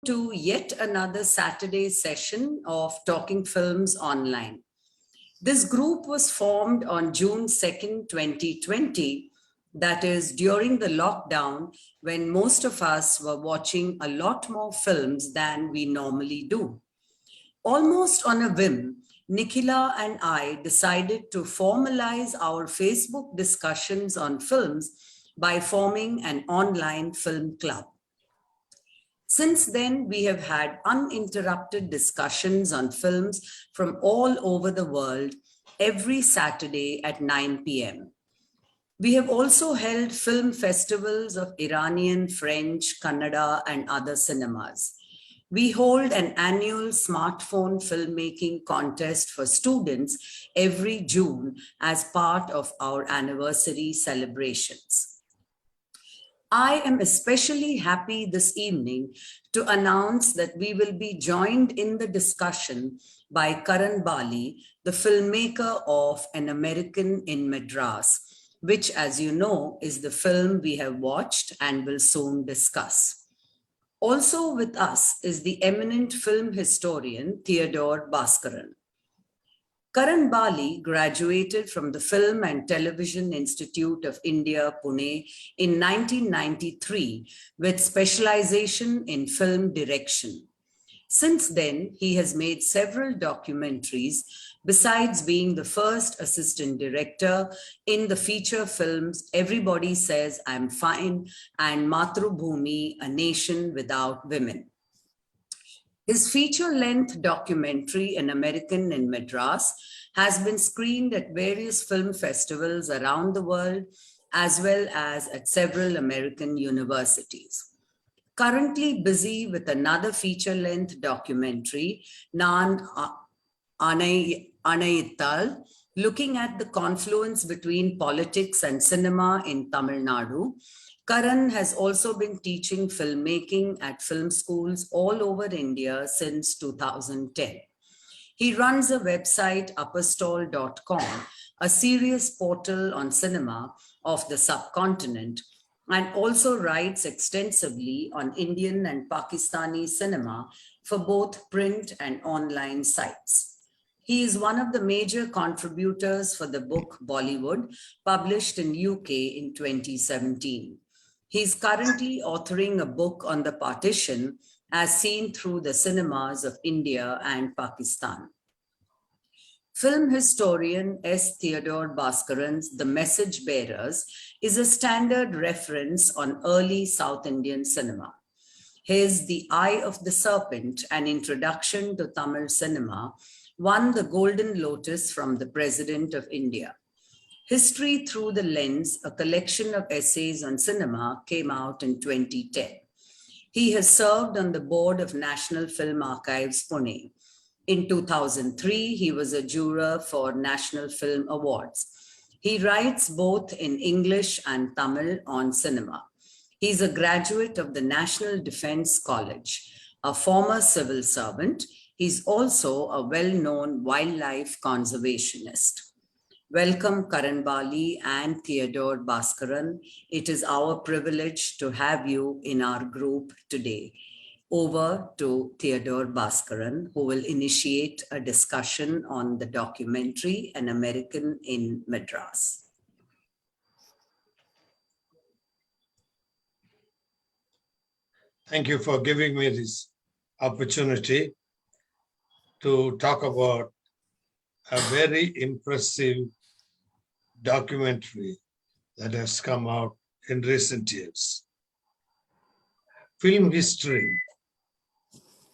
to yet another Saturday session of Talking Films Online. This group was formed on June 2nd, 2020, that is during the lockdown when most of us were watching a lot more films than we normally do. Almost on a whim, Nikhila and I decided to formalize our Facebook discussions on films by forming an online film club. Since then, we have had uninterrupted discussions on films from all over the world every Saturday at 9 p.m. We have also held film festivals of Iranian, French, Kannada, and other cinemas. We hold an annual smartphone filmmaking contest for students every June as part of our anniversary celebrations. I am especially happy this evening to announce that we will be joined in the discussion by Karan Bali, the filmmaker of An American in Madras, which, as you know, is the film we have watched and will soon discuss. Also with us is the eminent film historian, Theodore Baskaran. Karan Bali graduated from the Film and Television Institute of India, Pune in 1993 with specialization in film direction. Since then, he has made several documentaries besides being the first assistant director in the feature films Everybody Says I'm Fine and Matrubhumi, A Nation Without Women. His feature-length documentary, An American in Madras, has been screened at various film festivals around the world, as well as at several American universities. Currently busy with another feature-length documentary, Nan Anayittal, looking at the confluence between politics and cinema in Tamil Nadu, Karan has also been teaching filmmaking at film schools all over India since 2010. He runs a website, upperstall.com, a serious portal on cinema of the subcontinent, and also writes extensively on Indian and Pakistani cinema for both print and online sites. He is one of the major contributors for the book Bollywood, published in UK in 2017. He is currently authoring a book on the partition as seen through the cinemas of India and Pakistan. Film historian S. Theodore Baskaran's The Message Bearers is a standard reference on early South Indian cinema. His The Eye of the Serpent, an introduction to Tamil cinema, won the Golden Lotus from the President of India. History Through the Lens, a collection of essays on cinema, came out in 2010. He has served on the board of National Film Archives, Pune. In 2003, he was a juror for National Film Awards. He writes both in English and Tamil on cinema. He's a graduate of the National Defense College, a former civil servant. He's also a well-known wildlife conservationist. Welcome, Karan Bali and Theodore Baskaran. It is our privilege to have you in our group today. Over to Theodore Baskaran, who will initiate a discussion on the documentary An American in Madras. Thank you for giving me this opportunity to talk about a very impressive documentary that has come out in recent years. Film history,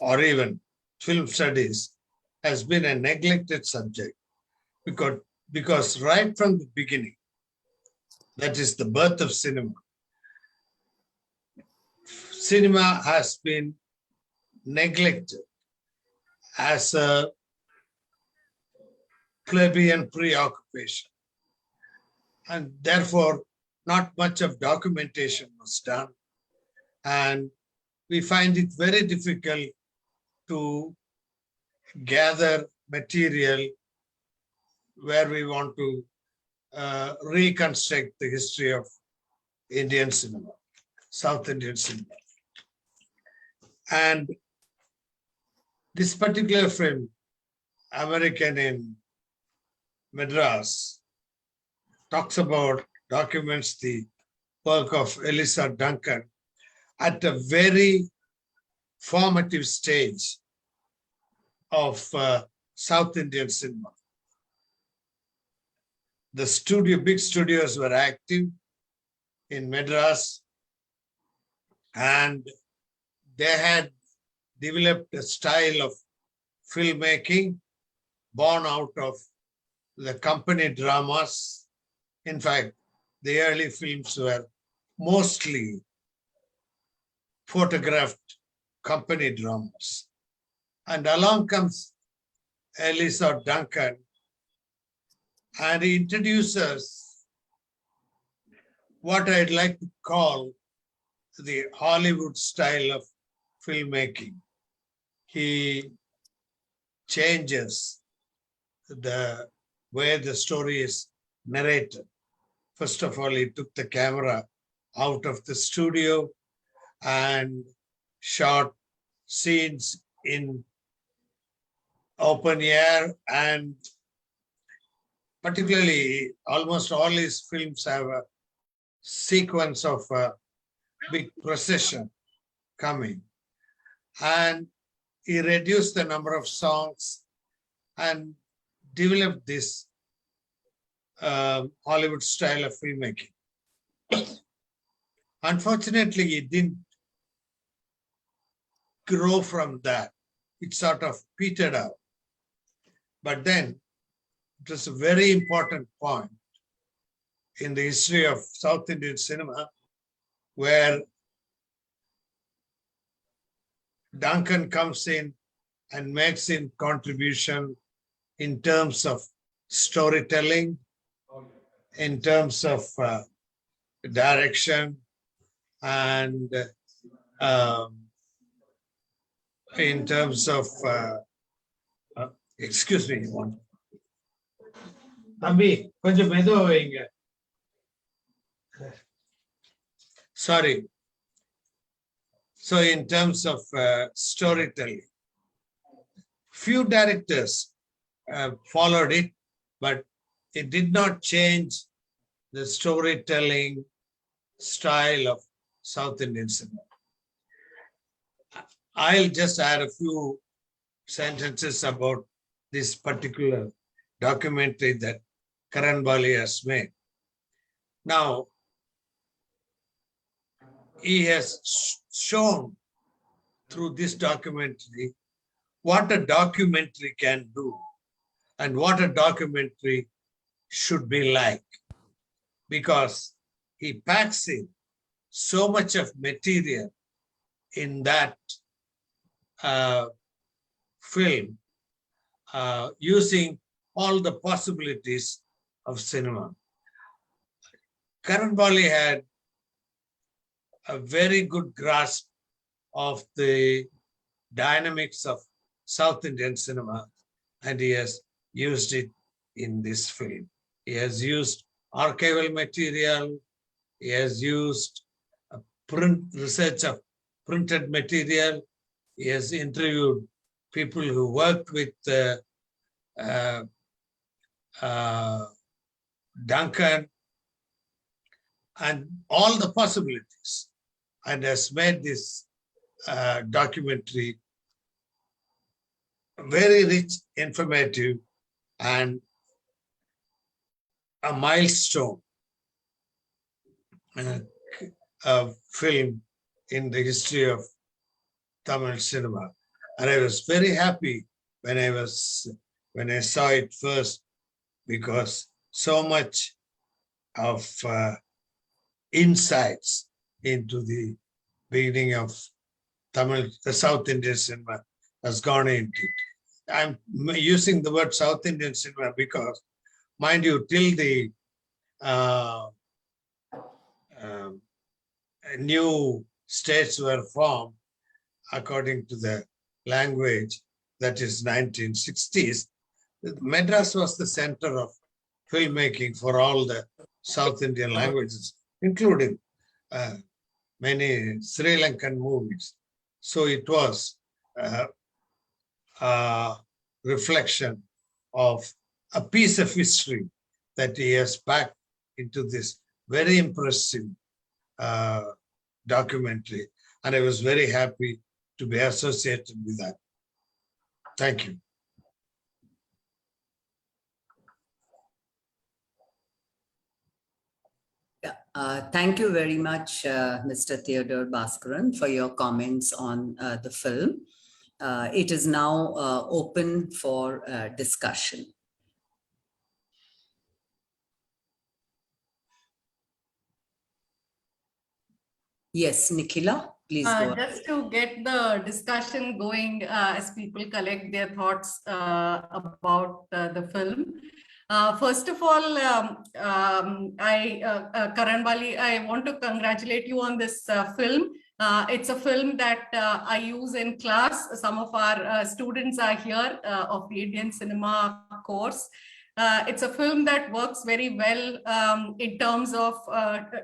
or even film studies, has been a neglected subject because right from the beginning, that is the birth of cinema, cinema has been neglected as a plebeian preoccupation. And therefore, not much of documentation was done. And we find it very difficult to gather material where we want to reconstruct the history of Indian cinema, South Indian cinema. And this particular film, American in Madras, documents the work of Eliza Duncan at a very formative stage of South Indian cinema. The big studios were active in Madras, and they had developed a style of filmmaking born out of the company dramas. In fact, the early films were mostly photographed company dramas. And along comes Eliza Duncan, and he introduces what I'd like to call the Hollywood style of filmmaking. He changes the way the story is narrated. First of all, he took the camera out of the studio and shot scenes in open air, and particularly almost all his films have a sequence of a big procession coming. And he reduced the number of songs and developed this Hollywood style of filmmaking. Unfortunately, it didn't grow from that. It sort of petered out. But then it was a very important point in the history of South Indian cinema where Duncan comes in and makes a contribution in terms of storytelling, in terms of direction, and in terms of, excuse me, one. Ambi, konjam meduva veinga. Sorry. So in terms of storytelling, few directors followed it, but it did not change the storytelling style of South Indian cinema. I'll just add a few sentences about this particular documentary that Karan Bali has made. Now, he has shown through this documentary what a documentary can do and what a documentary should be like, because he packs in so much of material in that film, using all the possibilities of cinema. Karan Bali had a very good grasp of the dynamics of South Indian cinema, and he has used it in this film. He has used archival material, he has used research of printed material, he has interviewed people who worked with Duncan, and all the possibilities, and has made this documentary very rich, informative, and a milestone film in the history of Tamil cinema. And I was very happy when I saw it first, because so much of insights into the beginning of the South Indian cinema has gone into it. I'm using the word South Indian cinema because, mind you, till the new states were formed according to the language, that is 1960s, Madras was the center of filmmaking for all the South Indian languages, including many Sri Lankan movies. So it was a reflection of a piece of history that he has packed into this very impressive documentary. And I was very happy to be associated with that. Thank you. Thank you very much, Mr. Theodore Baskaran, for your comments on the film. It is now open for discussion. Yes, Nikhila, please go ahead. Just to get the discussion going as people collect their thoughts about the film. First of all, Karan Bali, I want to congratulate you on this film. It's a film that I use in class. Some of our students are here of the Indian cinema course. It's a film that works very well in terms of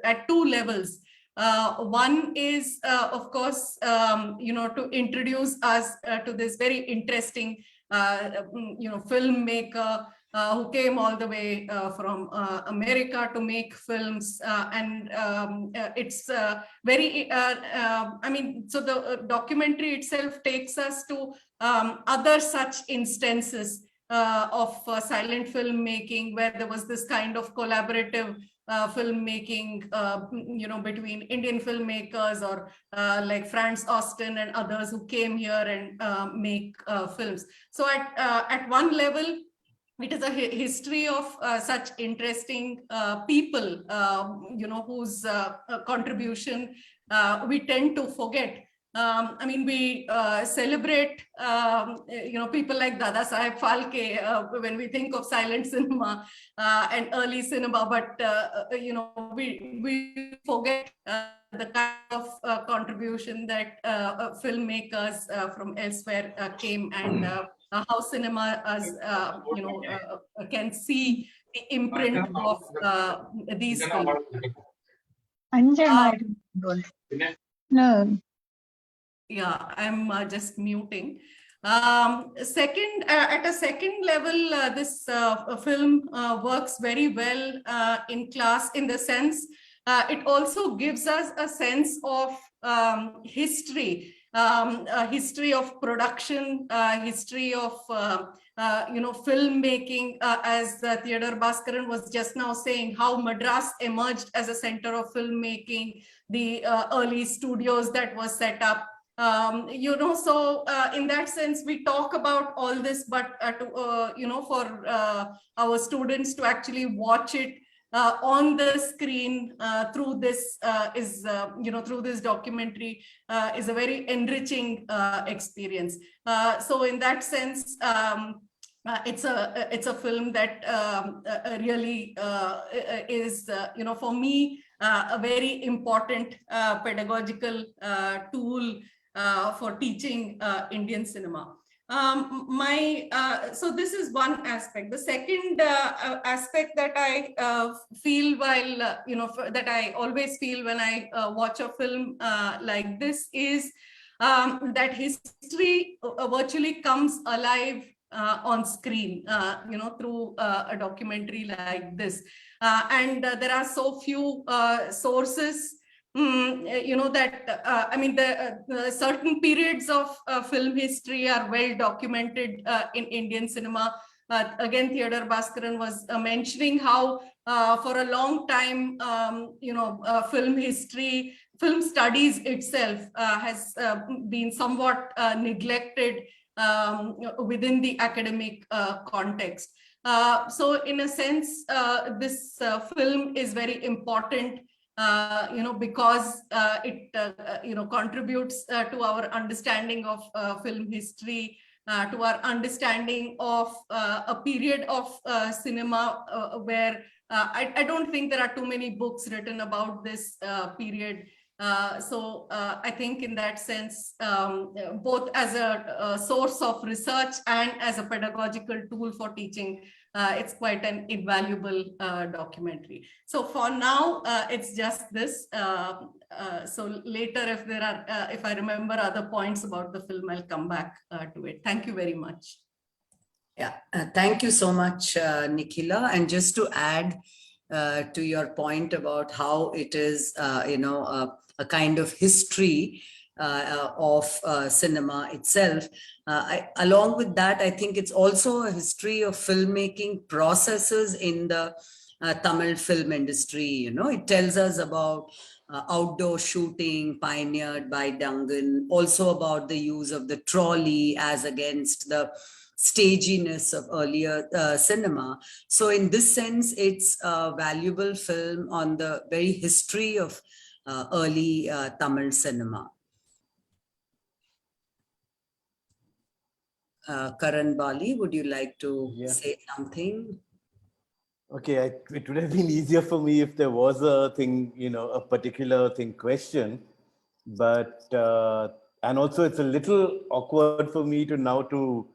at two levels. One is, of course, to introduce us to this very interesting, filmmaker who came all the way from America to make films. It's very, so the documentary itself takes us to other such instances of silent filmmaking, where there was this kind of collaborative filmmaking, between Indian filmmakers or like Franz Austin and others who came here and make films. So at one level, it is a history of such interesting people, whose contribution we tend to forget. We celebrate, people like Dada Saheb Phalke when we think of silent cinema and early cinema, but, we forget the kind of contribution that filmmakers from elsewhere came, and how cinema, as can see the imprint of these films. No. Yeah, I'm just muting. Second, at a second level, this film works very well in class, in the sense it also gives us a sense of history, a history of production, history of filmmaking, as Theodore Baskaran was just now saying, how Madras emerged as a center of filmmaking, the early studios that was set up. So in that sense, we talk about all this, but for our students to actually watch it on the screen through this through this documentary is a very enriching experience. So in that sense, it's a film that really is for me a very important pedagogical tool for teaching Indian cinema. So this is one aspect. The second aspect that I feel while that I always feel when I watch a film like this is that history virtually comes alive on screen, through a documentary like this, and there are so few sources. The certain periods of film history are well documented in Indian cinema. Again, Theodore Baskaran was mentioning how for a long time, film history, film studies itself has been somewhat neglected within the academic context. So in a sense, this film is very important, because it contributes to our understanding of film history, to our understanding of a period of cinema where I don't think there are too many books written about this period. So I think in that sense, both as a source of research and as a pedagogical tool for teaching, it's quite an invaluable documentary. So for now, it's just this. So later, if there are, if I remember other points about the film, I'll come back to it. Thank you very much. Yeah, thank you so much, Nikhila. And just to add to your point about how it is, a kind of history of cinema itself. Along with that, I think it's also a history of filmmaking processes in the Tamil film industry. You know, it tells us about outdoor shooting pioneered by Dungan, also about the use of the trolley as against the staginess of earlier cinema. So in this sense, it's a valuable film on the very history of early Tamil cinema. Karan Bali, would you like to say something? Okay, it would have been easier for me if there was a thing, a particular thing question, but, and also it's a little awkward for me to now to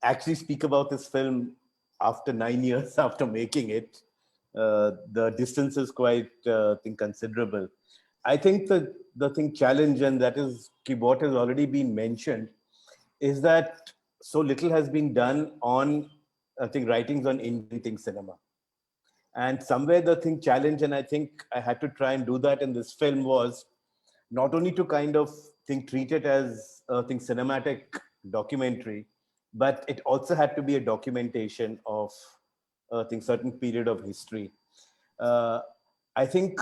actually speak about this film after 9 years after making it. The distance is quite, considerable. I think the thing challenge, and that is what has already been mentioned, is that so little has been done on, I think, writings on Indian cinema. And somewhere the thing challenge, and I think I had to try and do that in this film, was not only to kind of treat it as a cinematic documentary, but it also had to be a documentation of certain period of history. I think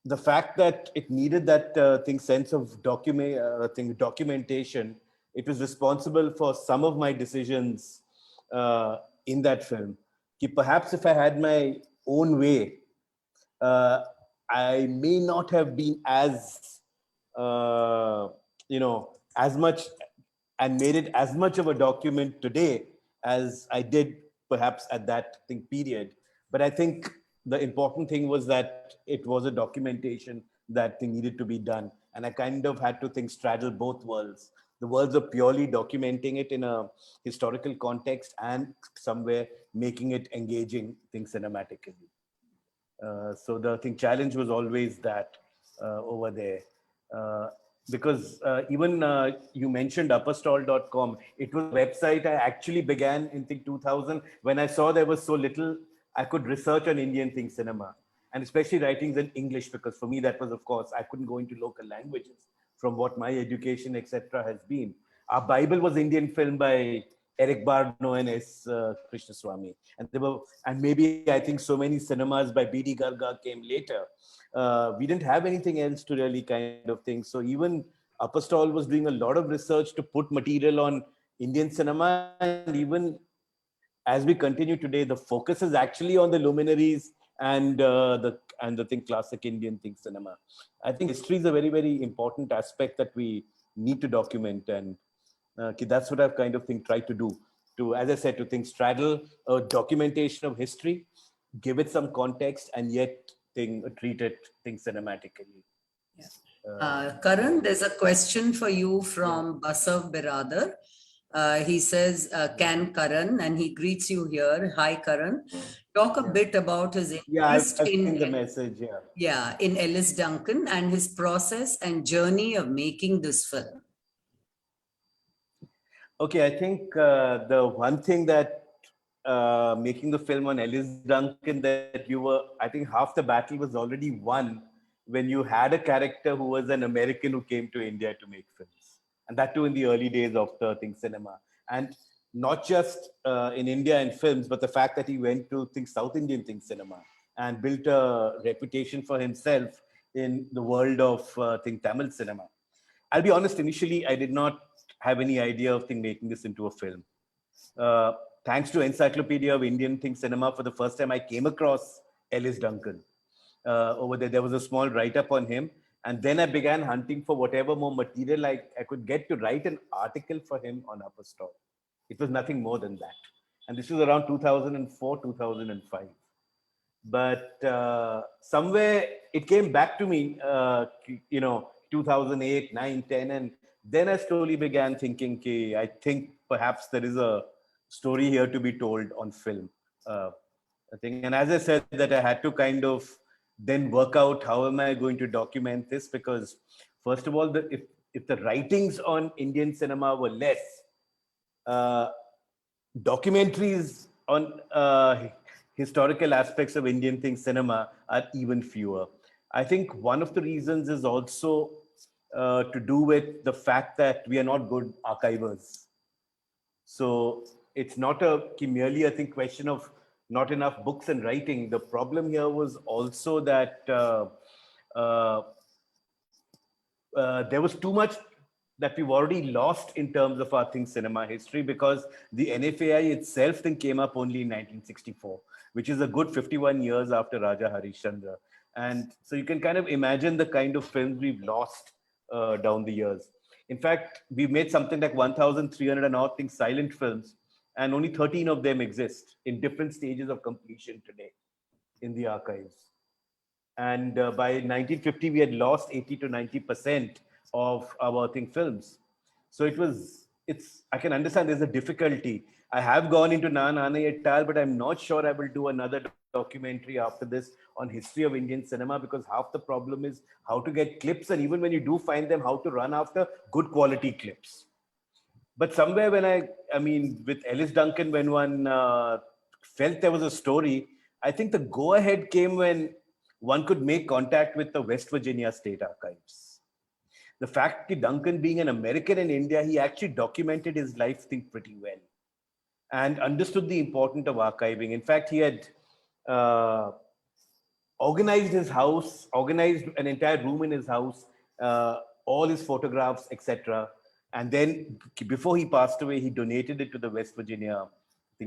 the fact that it needed that sense of documentation, it was responsible for some of my decisions in that film. Perhaps if I had my own way, I may not have been as, as much and made it as much of a document today as I did perhaps at that period. But I think the important thing was that it was a documentation that needed to be done. And I kind of had to straddle both worlds. The worlds of purely documenting it in a historical context and somewhere making it engaging cinematically. So the challenge was always that over there. Because even you mentioned upperstall.com, it was a website I actually began in 2000 when I saw there was so little I could research on Indian cinema, and especially writings in English, because for me that was, of course, I couldn't go into local languages from what my education, etc., has been. Our Bible was Indian film by Eric Bardno and S. Krishnaswamy. And maybe I think so many cinemas by B.D. Garga came later. We didn't have anything else to really kind of think. So even Upper Stall was doing a lot of research to put material on Indian cinema. And even as we continue today, the focus is actually on the luminaries and the classic Indian cinema. I think history is a very, very important aspect that we need to document, and that's what I've kind of tried to do. To, as I said, to straddle a documentation of history, give it some context, and yet treat it cinematically. Yeah. Karan, there's a question for you from Basav Biradar. He says, can Karan, and he greets you here. Hi, Karan. Talk a bit about his interest I've seen the message. In Ellis Duncan and his process and journey of making this film. Okay, I think the one thing that making the film on Ellis Duncan, that I think half the battle was already won when you had a character who was an American who came to India to make films. And that too in the early days of the cinema. And not just in India in films, but the fact that he went to South Indian cinema and built a reputation for himself in the world of Tamil cinema. I'll be honest, initially, I did not have any idea of making this into a film. Thanks to Encyclopedia of Indian Cinema, for the first time, I came across Ellis Duncan. Over there was a small write-up on him. And then I began hunting for whatever more material I could get to write an article for him on Upper Stall. It was nothing more than that. And this was around 2004, 2005. But somewhere it came back to me, 2008, 9, 10. And then I slowly began thinking, I think perhaps there is a story here to be told on film. thing. And as I said, that I had to kind of then work out how am I going to document this, because first of all, if the writings on Indian cinema were less, uh, documentaries on historical aspects of Indian cinema are even fewer. I think one of the reasons is also to do with the fact that we are not good archivers. So it's not merely, I think, question of not enough books and writing. The problem here was also that uh, there was too much that we've already lost in terms of our cinema history, because the NFAI itself came up only in 1964, which is a good 51 years after Raja Harishchandra. And so you can kind of imagine the kind of films we've lost down the years. In fact, we've made something like 1,300 and odd silent films, and only 13 of them exist in different stages of completion today in the archives. And by 1950, we had lost 80 to 90% of our films. So I can understand there's a difficulty. I have gone into Nan Aane et al, but I'm not sure I will do another documentary after this on history of Indian cinema, because half the problem is how to get clips, and even when you do find them, how to run after good quality clips. But somewhere when I mean, with Ellis Duncan, when one felt there was a story, I think the go ahead came when one could make contact with the West Virginia State Archives. The fact that Duncan, being an American in India, he actually documented his life pretty well and understood the importance of archiving. In fact, he had organized his house, organized an entire room in his house, all his photographs, etc. And then before he passed away, he donated it to the West Virginia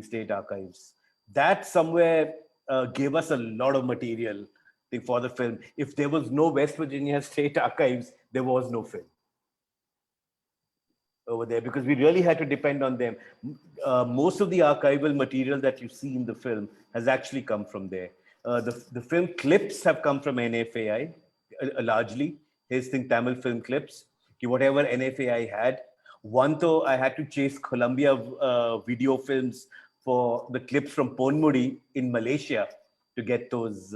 State Archives. That somewhere gave us a lot of material for the film. If there was no West Virginia State Archives, there was no film over there, because we really had to depend on them. Most of the archival material that you see in the film has actually come from there. The film clips have come from NFAI, largely, his Tamil film clips, whatever NFAI had. One, though, I had to chase Columbia video films for the clips from Ponmudi in Malaysia to get those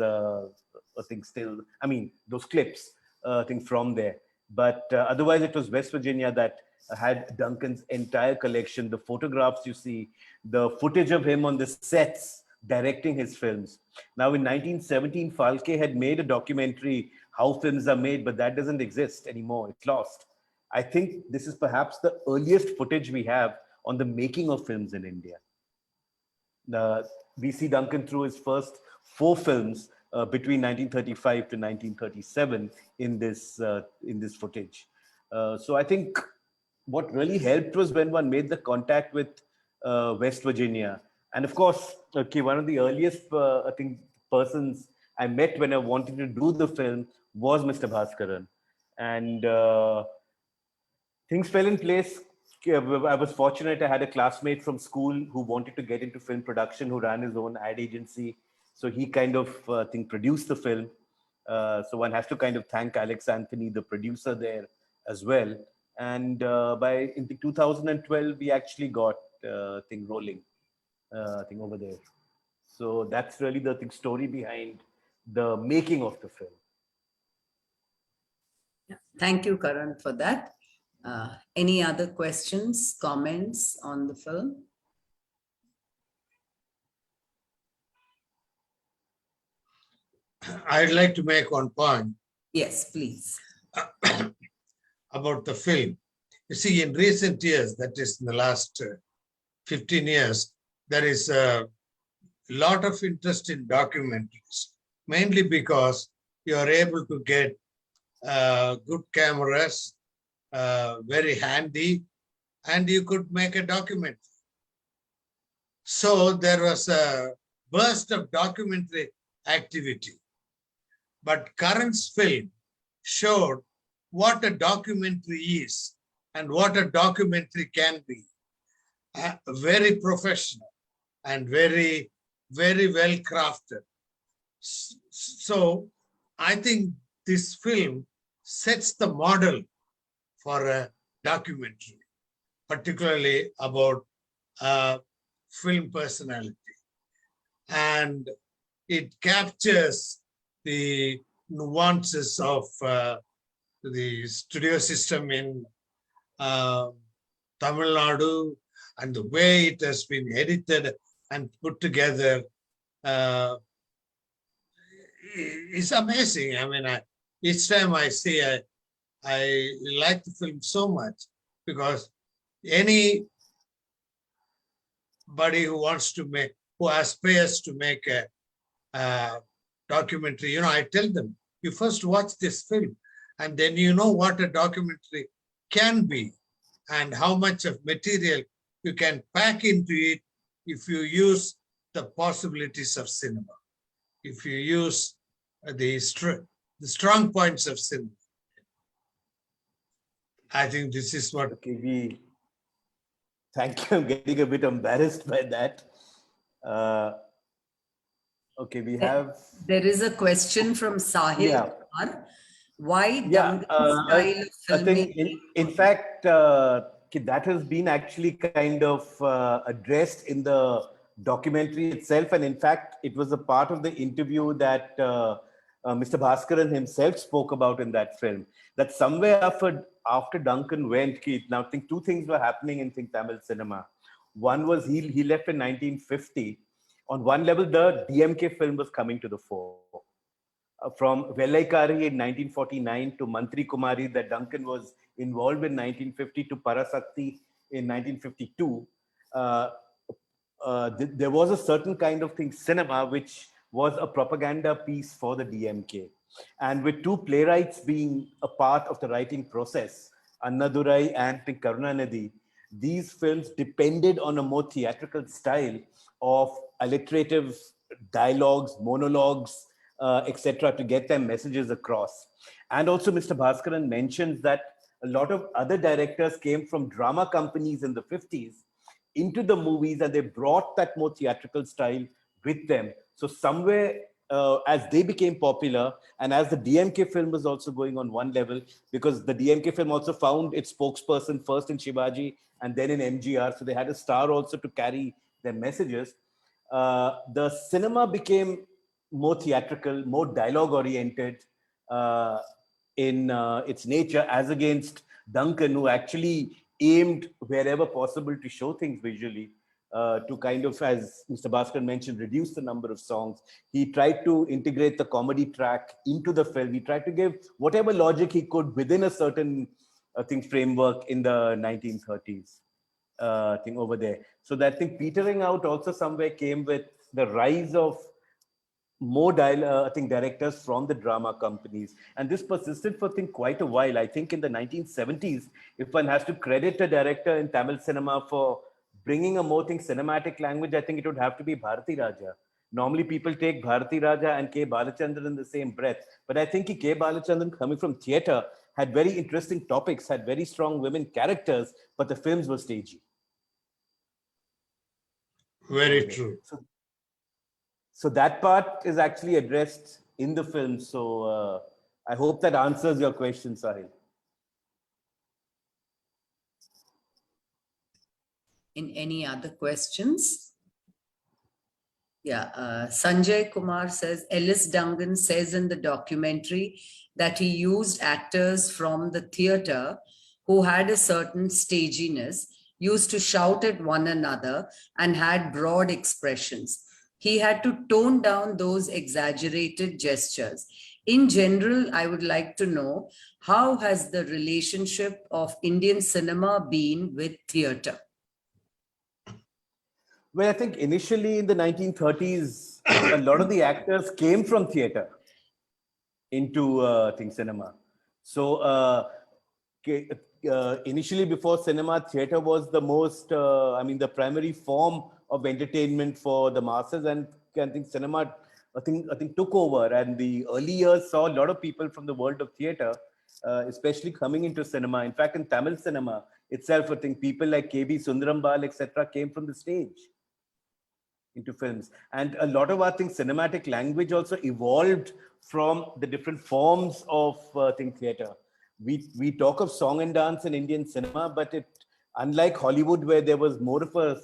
those clips from there. But otherwise, it was West Virginia that had Duncan's entire collection, the photographs you see, the footage of him on the sets directing his films. Now, in 1917, Falke had made a documentary, How Films Are Made, but that doesn't exist anymore. It's lost. I think this is perhaps the earliest footage we have on the making of films in India. We see Duncan through his first 4 films between 1935 to 1937 in this footage. So I think what really helped was when one made the contact with West Virginia. And of course, one of the earliest persons I met when I wanted to do the film was Mr. Baskaran. And things fell in place. I was fortunate. I had a classmate from school who wanted to get into film production, who ran his own ad agency. So he kind of produced the film. So one has to kind of thank Alex Anthony, the producer there as well. And in 2012, we actually got thing rolling over there. So that's really the story behind the making of the film. Thank you, Karan, for that. Any other questions, comments on the film? I'd like to make one point. Yes, please. About the film. You see, in recent years, that is in the last 15 years, there is a lot of interest in documentaries, mainly because you are able to get good cameras, very handy, and you could make a documentary. So there was a burst of documentary activity. But Karan's film showed what a documentary is and what a documentary can be. Very professional and very, very well crafted. So I think this film sets the model for a documentary, particularly about film personality. and it captures the nuances of the studio system in Tamil Nadu, and the way it has been edited and put together is amazing. I mean, each time I see, I like the film so much, because anybody who wants to make, who aspires to make a documentary, you know, I tell them, you first watch this film, and then you know what a documentary can be and how much of material you can pack into it if you use the possibilities of cinema, if you use the strong points of cinema. I think this is what. Okay, thank you. I'm getting a bit embarrassed by that. Okay, we have. There is a question from Sahil Kumar. Why Duncan style of I think, filmmaking? in fact, that has been actually kind of addressed in the documentary itself. And in fact, it was a part of the interview that Mr. Baskaran himself spoke about in that film. That somewhere after Duncan went, now I think two things were happening in Tamil cinema. One was he left in 1950. On one level, the DMK film was coming to the fore. From Vellaikari in 1949 to Mantri Kumari, that Duncan was involved in 1950, to Parasakti in 1952. There was a certain kind of cinema, which was a propaganda piece for the DMK. And with two playwrights being a part of the writing process, Annadurai and Karunanidhi, these films depended on a more theatrical style of alliterative dialogues, monologues, etc., to get their messages across. And also Mr. Baskaran mentions that a lot of other directors came from drama companies in the 50s into the movies, and they brought that more theatrical style with them. So somewhere, as they became popular, and as the DMK film was also going on one level, because the DMK film also found its spokesperson first in Shivaji and then in MGR, so they had a star also to carry their messages. The cinema became more theatrical, more dialogue-oriented in its nature, as against Duncan, who actually aimed wherever possible to show things visually, to kind of, as Mr. Bhaskar mentioned, reduce the number of songs. He tried to integrate the comedy track into the film. He tried to give whatever logic he could within a certain framework in the 1930s thing over there. So that petering out also somewhere came with the rise of more directors from the drama companies. And this persisted for quite a while. I think in the 1970s, if one has to credit a director in Tamil cinema for bringing a more cinematic language, I think it would have to be Bharati Raja. Normally people take Bharati Raja and K. Balachandran in the same breath. But I think K. Balachandran, coming from theatre, had very interesting topics, had very strong women characters, but the films were stagey. Very true. So that part is actually addressed in the film. So I hope that answers your question, Sahil. In any other questions? Yeah, Sanjay Kumar says, Ellis Duncan says in the documentary that he used actors from the theatre who had a certain staginess, used to shout at one another, and had broad expressions. He had to tone down those exaggerated gestures. In general, I would like to know, how has the relationship of Indian cinema been with theatre? Well, I think initially in the 1930s, a lot of the actors came from theatre into cinema. So initially, before cinema, theatre was the most, the primary form of entertainment for the masses, and I think cinema, I think took over. And the early years saw a lot of people from the world of theatre, especially coming into cinema. In fact, in Tamil cinema itself, I think people like K.B. Sundarambal, etc., came from the stage into films. And a lot of our cinematic language also evolved from the different forms of theatre. We talk of song and dance in Indian cinema, but unlike Hollywood, where there was more of a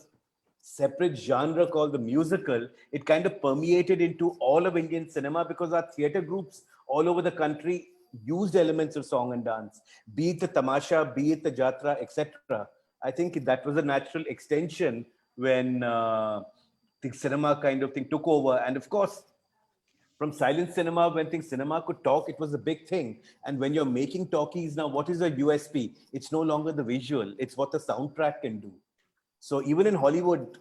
separate genre called the musical, it kind of permeated into all of Indian cinema because our theater groups all over the country used elements of song and dance, be it the tamasha, be it the jatra, etc. I think that was a natural extension when the cinema kind of thing took over. And of course, from silent cinema, when cinema could talk, it was a big thing. And when you're making talkies now, what is a USP? It's no longer the visual, it's what the soundtrack can do. So even in Hollywood,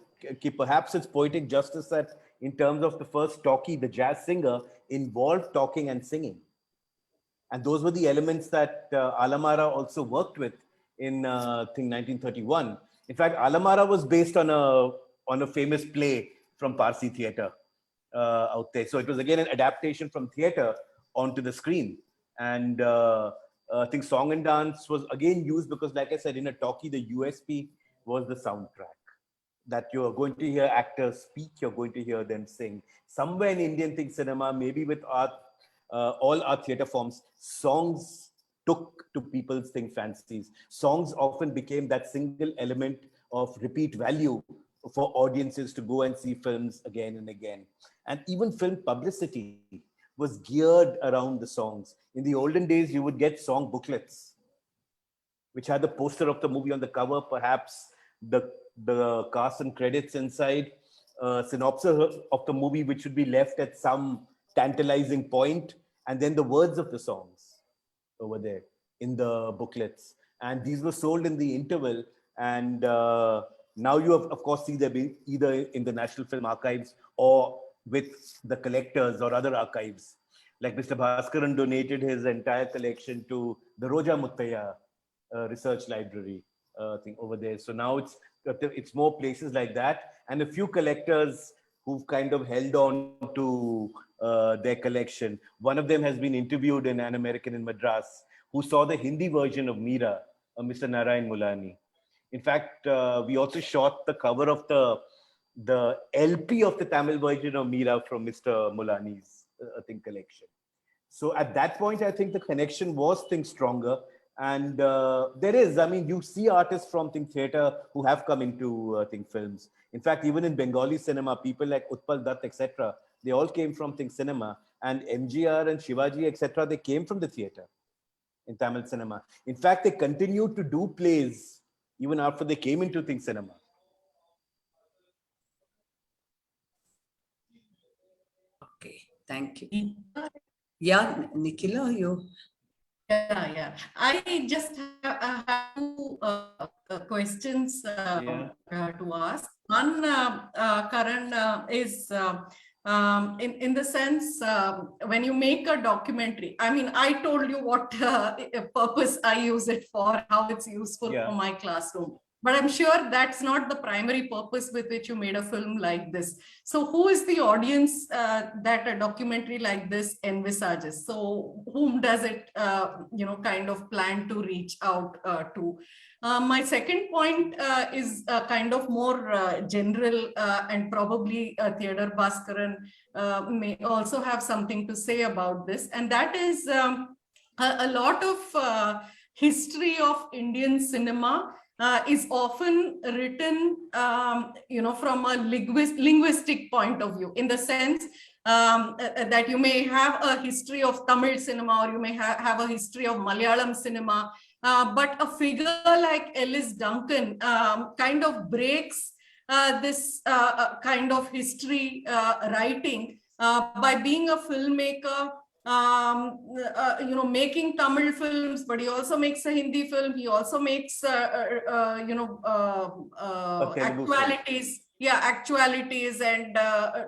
perhaps it's poetic justice that in terms of the first talkie, the jazz singer involved talking and singing. And those were the elements that Alamara also worked with in, I think, 1931. In fact, Alamara was based on a famous play from Parsi theatre out there. So it was again an adaptation from theatre onto the screen. And I think song and dance was again used because, like I said, in a talkie, the USP was the soundtrack. That you're going to hear actors speak, you're going to hear them sing. Somewhere in Indian cinema, maybe with all our theatre forms, songs took to people's fancies. Songs often became that single element of repeat value for audiences to go and see films again and again. And even film publicity was geared around the songs. In the olden days, you would get song booklets, which had the poster of the movie on the cover, perhaps the cast and credits inside, synopsis of the movie, which should be left at some tantalizing point, and then the words of the songs over there in the booklets. And these were sold in the interval. And now you have, of course, see them either in the National Film Archives or with the collectors or other archives. Like Mr. Baskaran donated his entire collection to the Roja Muttaya research library thing over there. So now it's more places like that, and a few collectors who've kind of held on to their collection. One of them has been interviewed in An American in Madras, who saw the Hindi version of Meera, Mr. Narayan Mulani. In fact, we also shot the cover of the LP of the Tamil version of Meera from Mr. Mulani's collection. So at that point, I think the connection was stronger. And there is, I mean, you see artists from theatre who have come into films. In fact, even in Bengali cinema, people like Utpal Dutt, etc., they all came from cinema. And MGR and Shivaji, etc., they came from the theatre in Tamil cinema. In fact, they continued to do plays even after they came into cinema. Okay, thank you. Yeah, Nikhila, you. Yeah. I just have two questions to ask. One, Karan, is in the sense, when you make a documentary, I mean, I told you what purpose I use it for, how it's useful for my classroom. But I'm sure that's not the primary purpose with which you made a film like this. So who is the audience that a documentary like this envisages? So whom does it, kind of plan to reach out to? My second point is kind of more general, and probably Theodore Baskaran may also have something to say about this. And that is a lot of history of Indian cinema is often written, from a linguistic point of view, in the sense that you may have a history of Tamil cinema, or you may have a history of Malayalam cinema, but a figure like Ellis Duncan kind of breaks this kind of history writing by being a filmmaker, making Tamil films, but he also makes a Hindi film. He also makes, actualities, actualities and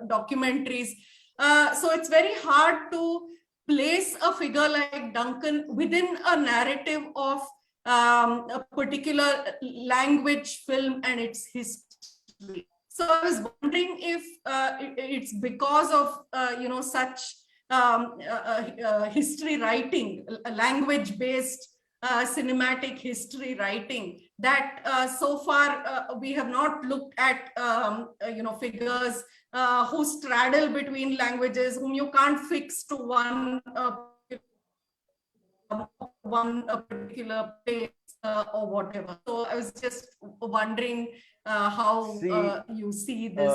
documentaries. So it's very hard to place a figure like Duncan within a narrative of a particular language, film, and its history. So I was wondering if it's because of, such history writing, language-based cinematic history writing, that so far we have not looked at figures who straddle between languages, whom you can't fix to one particular place. or whatever. So I was just wondering how See, you see this.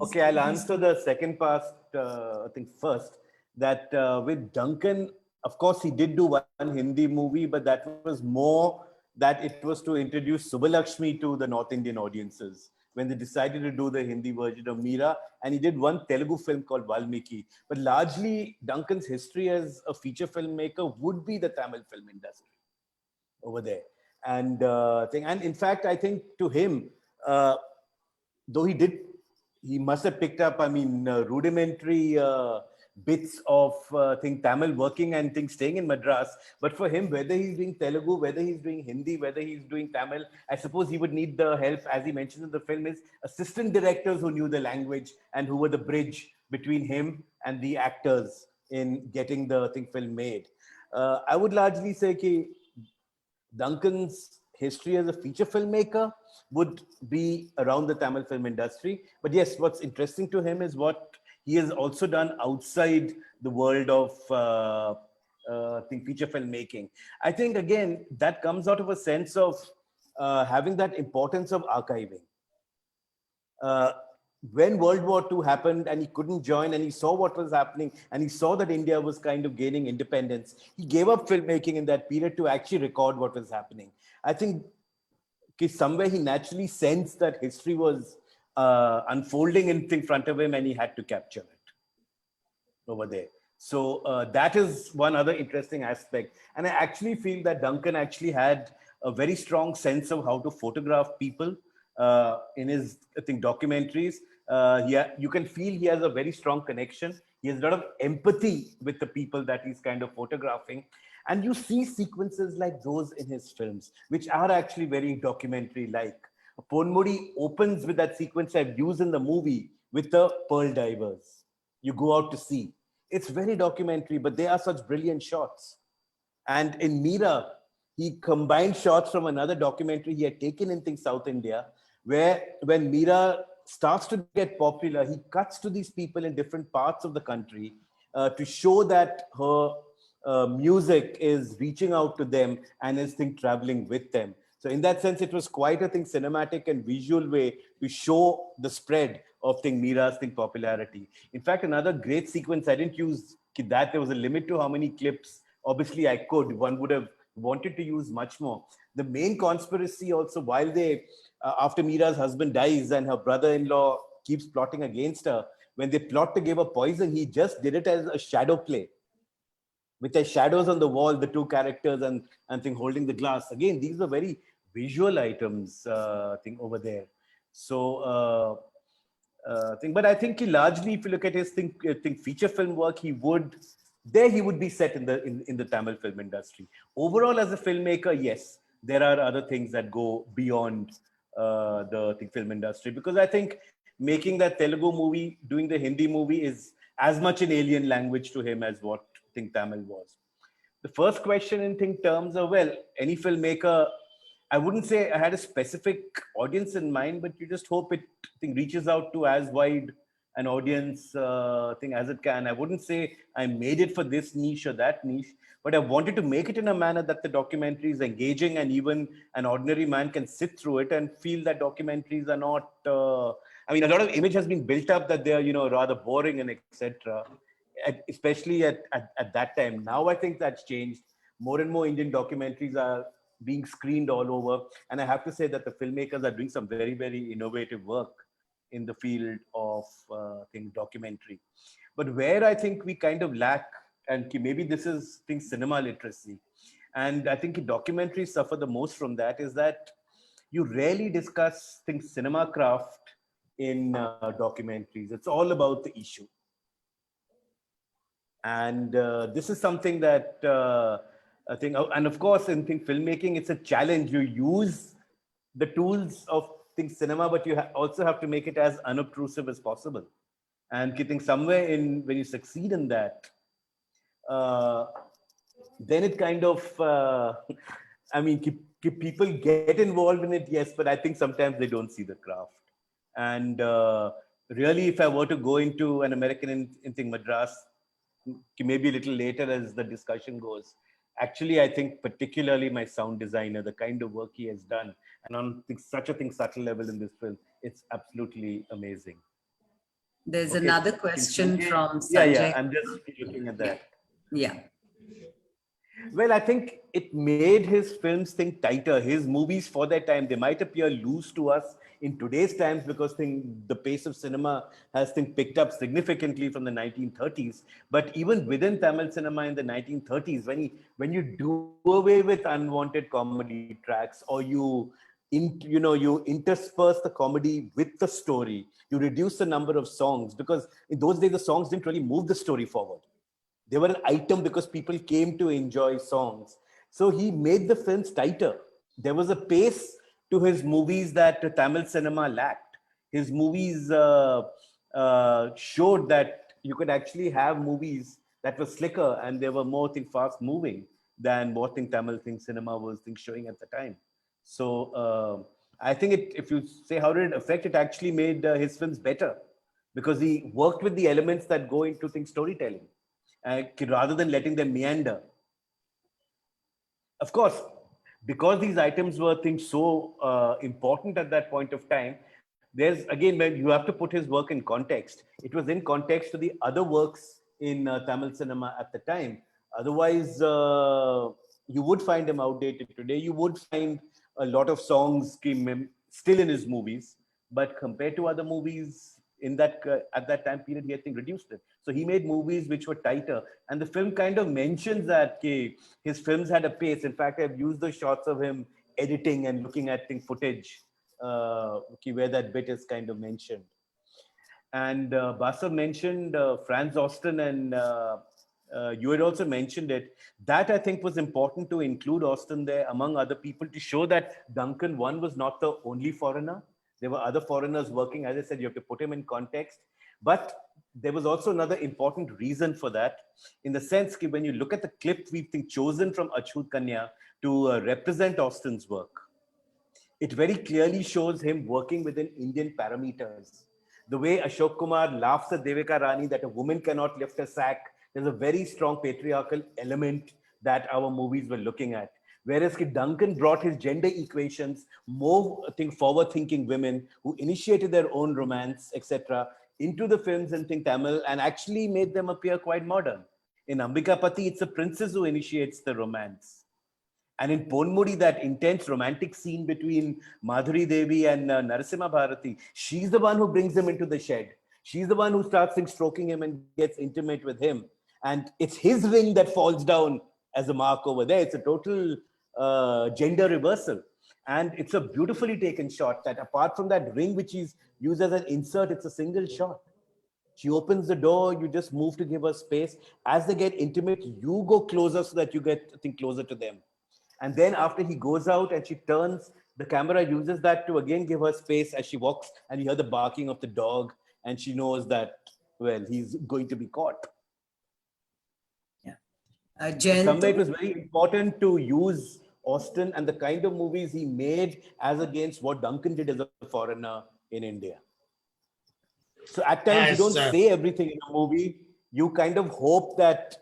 Okay, I'll these answer two. the second part, I think first, that with Duncan, of course, he did do one Hindi movie, but that was more that it was to introduce Subbalakshmi to the North Indian audiences when they decided to do the Hindi version of Meera. And he did one Telugu film called Valmiki. But largely, Duncan's history as a feature filmmaker would be the Tamil film industry over there. And in fact, I think to him, though he must have picked up, rudimentary bits of Tamil working and staying in Madras. But for him, whether he's doing Telugu, whether he's doing Hindi, whether he's doing Tamil, I suppose he would need the help, as he mentions in the film, is assistant directors who knew the language and who were the bridge between him and the actors in getting the film made. I would largely say that Duncan's history as a feature filmmaker would be around the Tamil film industry. But yes, what's interesting to him is what he has also done outside the world of feature filmmaking. I think, again, that comes out of a sense of having that importance of archiving. When World War II happened and he couldn't join and he saw what was happening and he saw that India was kind of gaining independence, he gave up filmmaking in that period to actually record what was happening. I think somewhere he naturally sensed that history was unfolding in front of him and he had to capture it over there. So that is one other interesting aspect. And I actually feel that Duncan actually had a very strong sense of how to photograph people in his, documentaries. You can feel he has a very strong connection. He has a lot of empathy with the people that he's kind of photographing. And you see sequences like those in his films, which are actually very documentary-like. Ponmudi opens with that sequence I've used in the movie with the pearl divers. You go out to sea. It's very documentary, but they are such brilliant shots. And in Meera, he combined shots from another documentary he had taken in South India, where when Meera starts to get popular, he cuts to these people in different parts of the country to show that her music is reaching out to them and is traveling with them. So in that sense, it was quite a cinematic and visual way to show the spread of Meera's popularity. In fact, another great sequence, I didn't use that. There was a limit to how many clips. Obviously, I could. One would have wanted to use much more. The main conspiracy also, while they, after Meera's husband dies and her brother-in-law keeps plotting against her, when they plot to give her poison, he just did it as a shadow play, with the shadows on the wall, the two characters and holding the glass. Again, these are very visual items, over there. So, but I think he largely, if you look at his feature film work, he would be set in the Tamil film industry. Overall, as a filmmaker, yes, there are other things that go beyond the film industry, because I think making that Telugu movie, doing the Hindi movie is as much an alien language to him as what Tamil was. The first question in terms of, well, any filmmaker, I wouldn't say I had a specific audience in mind, but you just hope it reaches out to as wide an audience as it can. I wouldn't say I made it for this niche or that niche, but I wanted to make it in a manner that the documentary is engaging and even an ordinary man can sit through it and feel that documentaries are not, a lot of image has been built up that they are, rather boring and etc. Especially at that time. Now I think that's changed. More and more Indian documentaries are being screened all over. And I have to say that the filmmakers are doing some very, very innovative work in the field of documentary. But where I think we kind of lack, and maybe this is cinema literacy, and I think documentaries suffer the most from that, is that you rarely discuss cinema craft in documentaries. It's all about the issue. And this is something that I think, and of course, in filmmaking, it's a challenge. You use the tools of cinema, but you also have to make it as unobtrusive as possible. And somewhere when you succeed in that, then it kind of, people get involved in it, yes, but I think sometimes they don't see the craft. And really, if I were to go into An American in Madras, maybe a little later as the discussion goes, Actually, I think particularly my sound designer, the kind of work he has done, and on such a subtle level in this film, it's absolutely amazing. There's Okay, another question Sanjay. from Yeah, Sanjay. I'm just looking at that. Yeah. Well, I think it made his films think tighter. His movies for their time, they might appear loose to us in today's times because the pace of cinema has picked up significantly from the 1930s. But even within Tamil cinema in the 1930s, when you do away with unwanted comedy tracks, or you intersperse the comedy with the story, you reduce the number of songs, because in those days the songs didn't really move the story forward. They were an item because people came to enjoy songs. So he made the films tighter. There was a pace to his movies that Tamil cinema lacked. His movies showed that you could actually have movies that were slicker and they were more fast moving than what Tamil cinema was showing at the time. So I think if you say how did it affect, it actually made his films better because he worked with the elements that go into storytelling. Rather than letting them meander. Of course, because these items were so important at that point of time, there's again when you have to put his work in context. It was in context to the other works in Tamil cinema at the time. Otherwise, you would find him outdated today. You would find a lot of songs still in his movies, but compared to other movies in that at that time period, he reduced it. So he made movies which were tighter, and the film kind of mentions that his films had a pace. In fact, I've used the shots of him editing and looking at footage where that bit is kind of mentioned. And Basar mentioned Franz Austin, and you had also mentioned it. That I think was important to include Austin there among other people to show that Duncan, one, was not the only foreigner. There were other foreigners working. As I said, you have to put him in context. But there was also another important reason for that, in the sense that when you look at the clip we've chosen from Achut Kanya to represent Austin's work, it very clearly shows him working within Indian parameters. The way Ashok Kumar laughs at Devika Rani that a woman cannot lift a sack, there's a very strong patriarchal element that our movies were looking at. Whereas Duncan brought his gender equations, more forward-thinking women who initiated their own romance, etc., into the films in Tamil and actually made them appear quite modern. In Ambikapati, it's a princess who initiates the romance. And in Ponmudi, that intense romantic scene between Madhuri Devi and Narasimha Bharati, she's the one who brings him into the shed. She's the one who starts stroking him and gets intimate with him. And it's his ring that falls down as a mark over there. It's a total gender reversal. And it's a beautifully taken shot that apart from that ring, which is used as an insert, it's a single shot. She opens the door, you just move to give her space. As they get intimate, you go closer so that you get closer to them. And then after he goes out and she turns, the camera uses that to again give her space as she walks, and you hear the barking of the dog, and she knows that, well, he's going to be caught. Yeah. Somewhere it was very important to use Austin and the kind of movies he made as against what Duncan did as a foreigner in India. So at times you don't say everything in a movie. You kind of hope that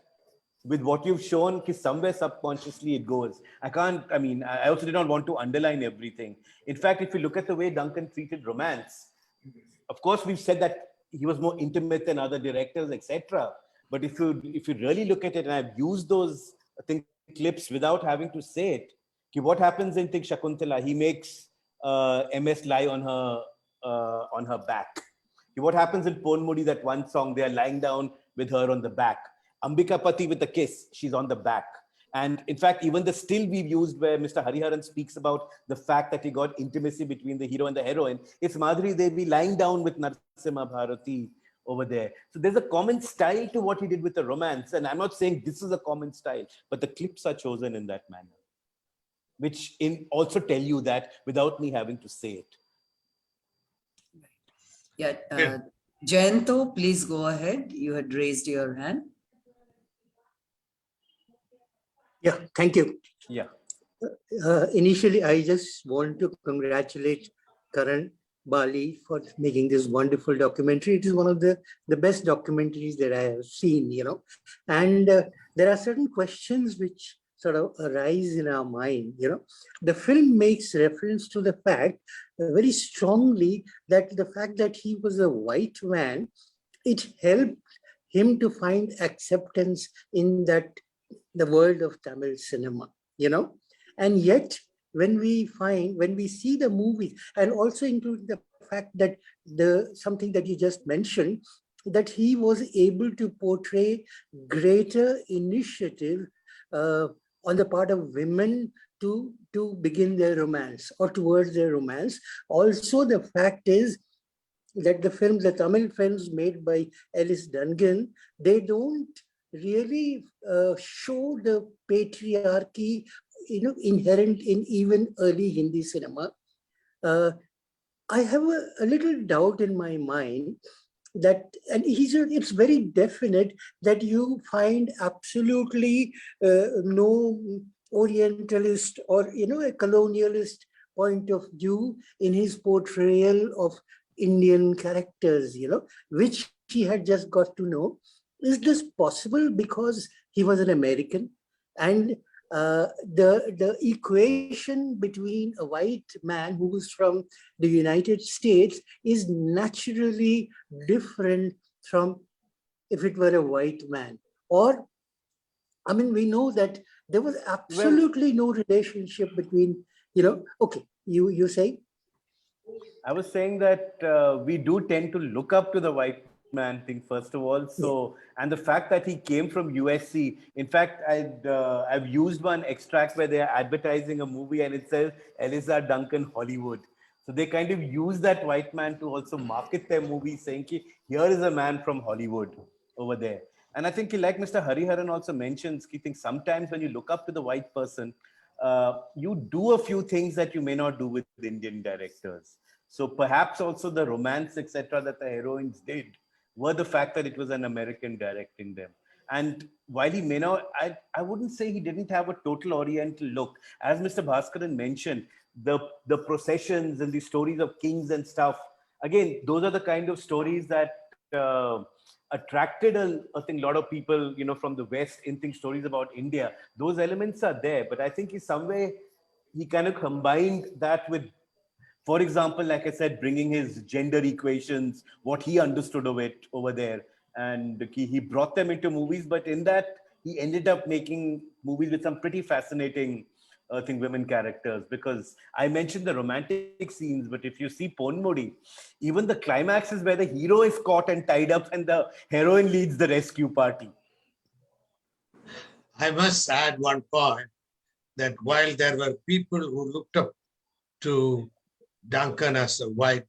with what you've shown, somewhere subconsciously it goes. I also did not want to underline everything. In fact, if you look at the way Duncan treated romance, of course, we've said that he was more intimate than other directors, etc. But if you really look at it, and I've used those clips without having to say it, what happens in Shakuntala? He makes MS lie on her back. What happens in Ponmudi, that one song, they are lying down with her on the back. Ambikapati with a kiss, she's on the back. And in fact, even the still we've used where Mr. Hariharan speaks about the fact that he got intimacy between the hero and the heroine, it's Madhuri Devi lying down with Narasimha Bharati over there. So there's a common style to what he did with the romance. And I'm not saying this is a common style, but the clips are chosen in that manner, which also tell you that without me having to say it. Yeah. Jayanto, please go ahead. You had raised your hand. Yeah, thank you. Yeah. Initially, I just want to congratulate Karan Bali for making this wonderful documentary. It is one of the best documentaries that I have seen, and there are certain questions which sort of arise in our mind. The film makes reference to the fact very strongly that the fact that he was a white man, it helped him to find acceptance in the world of Tamil cinema, and yet when we see the movie, and also including the fact that something that you just mentioned, that he was able to portray greater initiative on the part of women to begin their romance or towards their romance. Also, the fact is that the Tamil films made by Ellis Duncan, they don't really show the patriarchy, inherent in even early Hindi cinema. I have a little doubt in my mind that, and it's very definite that you find absolutely no Orientalist or a colonialist point of view in his portrayal of Indian characters, which he had just got to know. Is this possible because he was an American? And the equation between a white man who was from the United States is naturally different from if it were a white man. Or, I mean, we know that there was absolutely no relationship between, okay, you say? I was saying that we do tend to look up to the white man thing first of all. So, and the fact that he came from USC. In fact, I've used one extract where they are advertising a movie and it says Eliza Duncan Hollywood. So they kind of use that white man to also market their movie, saying, here is a man from Hollywood over there. And I think, like Mr. Hariharan also mentions, I think sometimes when you look up to the white person, you do a few things that you may not do with Indian directors. So perhaps also the romance, etc., that the heroines did were the fact that it was an American directing them. And while he may not, I wouldn't say he didn't have a total Oriental look. As Mr. Baskaran mentioned, the processions and the stories of kings and stuff, again, those are the kind of stories that attracted I think a lot of people, from the West in think stories about India. Those elements are there, but I think in some way he kind of combined that with, for example, like I said, bringing his gender equations, what he understood of it over there, and he brought them into movies. But in that, he ended up making movies with some pretty fascinating women characters, because I mentioned the romantic scenes, but if you see Ponmudi, even the climax is where the hero is caught and tied up and the heroine leads the rescue party. I must add one point, that while there were people who looked up to Duncan as a white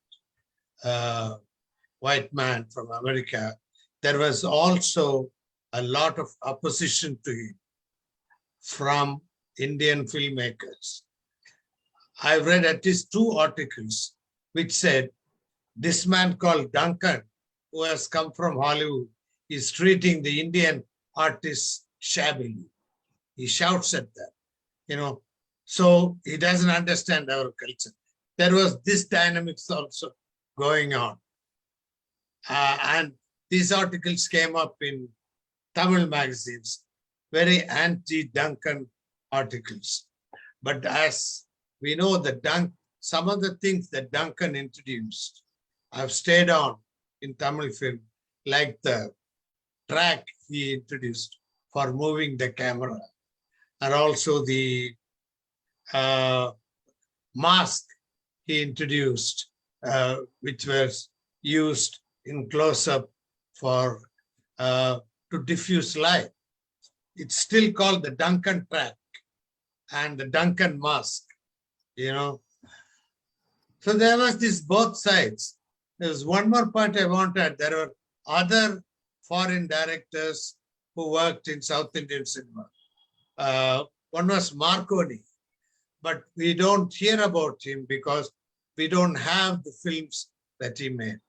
man from America, there was also a lot of opposition to him from Indian filmmakers. I read at least 2 articles which said, this man called Duncan, who has come from Hollywood, is treating the Indian artists shabbily. He shouts at them, so he doesn't understand our culture. There was this dynamics also going on. And these articles came up in Tamil magazines, very anti-Duncan articles. But as we know, some of the things that Duncan introduced have stayed on in Tamil film, like the track he introduced for moving the camera, and also the mask he introduced, which was used in close-up for to diffuse light. It's still called the Duncan track and the Duncan mask, So there was this both sides. There's one more point I wanted. There were other foreign directors who worked in South Indian cinema. One was Marconi, but we don't hear about him because we don't have the films that he made.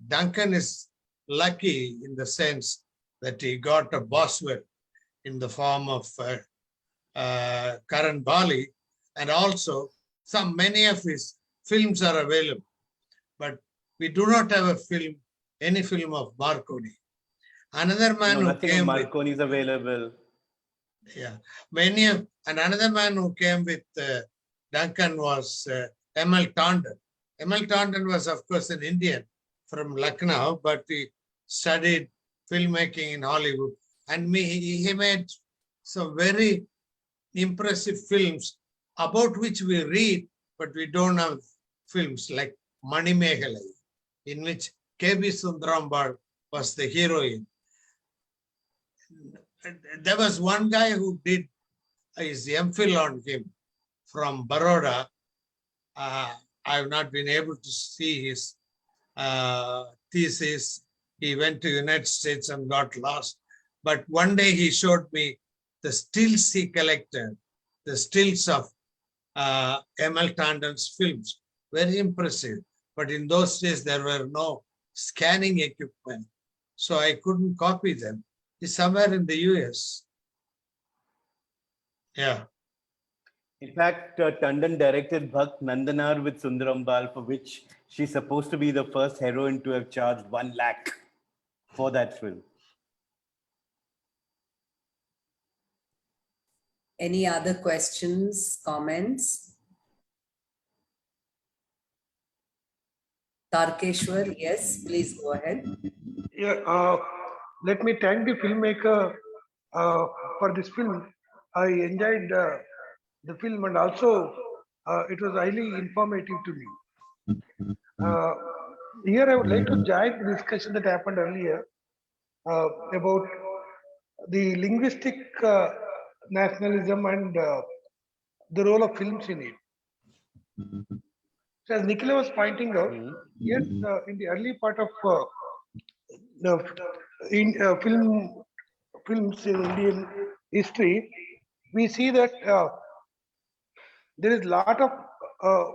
Duncan is lucky in the sense that he got a Boswell in the form of Karan Bali, and also many of his films are available, but we do not have any film of Marconi. Another man who nothing came of Marconi is available. Yeah, many of, and another man who came with Duncan was M.L. Taunton. M.L. Taunton was, of course, an Indian from Lucknow, but he studied filmmaking in Hollywood, and he made some very impressive films about which we read, but we don't have films like Mani Mehalai, in which K.B. Sundarambal was the heroine. There was one guy who did his MPhil on him from Baroda. I have not been able to see his thesis. He went to United States and got lost. But one day he showed me the stills he collected, the stills of M.L. Taunton's films. Very impressive. But in those days, there were no scanning equipment, so I couldn't copy them. It's somewhere in the US. Yeah. In fact, Tandon directed Bhakt Nandanar with Sundarambal, for which she's supposed to be the first heroine to have charged 1 lakh for that film. Any other questions, comments? Tarkeshwar, yes, please go ahead. Yeah, let me thank the filmmaker for this film. I enjoyed the film, and also it was highly informative to me. Here I would like to join the discussion that happened earlier about the linguistic nationalism and the role of films in it. So as Nicola was pointing out, yes, in the early part of films in Indian history, we see that there is a lot of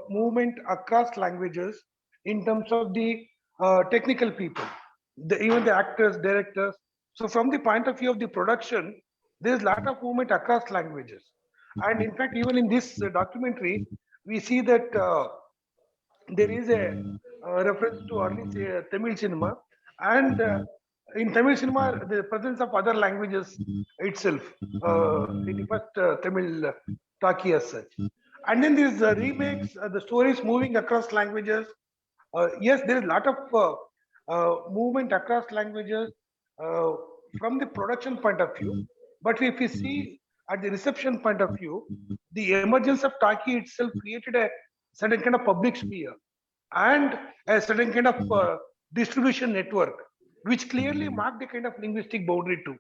movement across languages in terms of the technical people, even the actors, directors. So from the point of view of the production, there is a lot of movement across languages. And in fact, even in this documentary, we see that there is a reference to early Tamil cinema, and in Tamil cinema, the presence of other languages itself in the first Tamil talkie as such. And then these remakes, the stories moving across languages. Yes, there is a lot of movement across languages from the production point of view. But if we see at the reception point of view, the emergence of talkie itself created a certain kind of public sphere and a certain kind of distribution network, which clearly marked a kind of linguistic boundary too.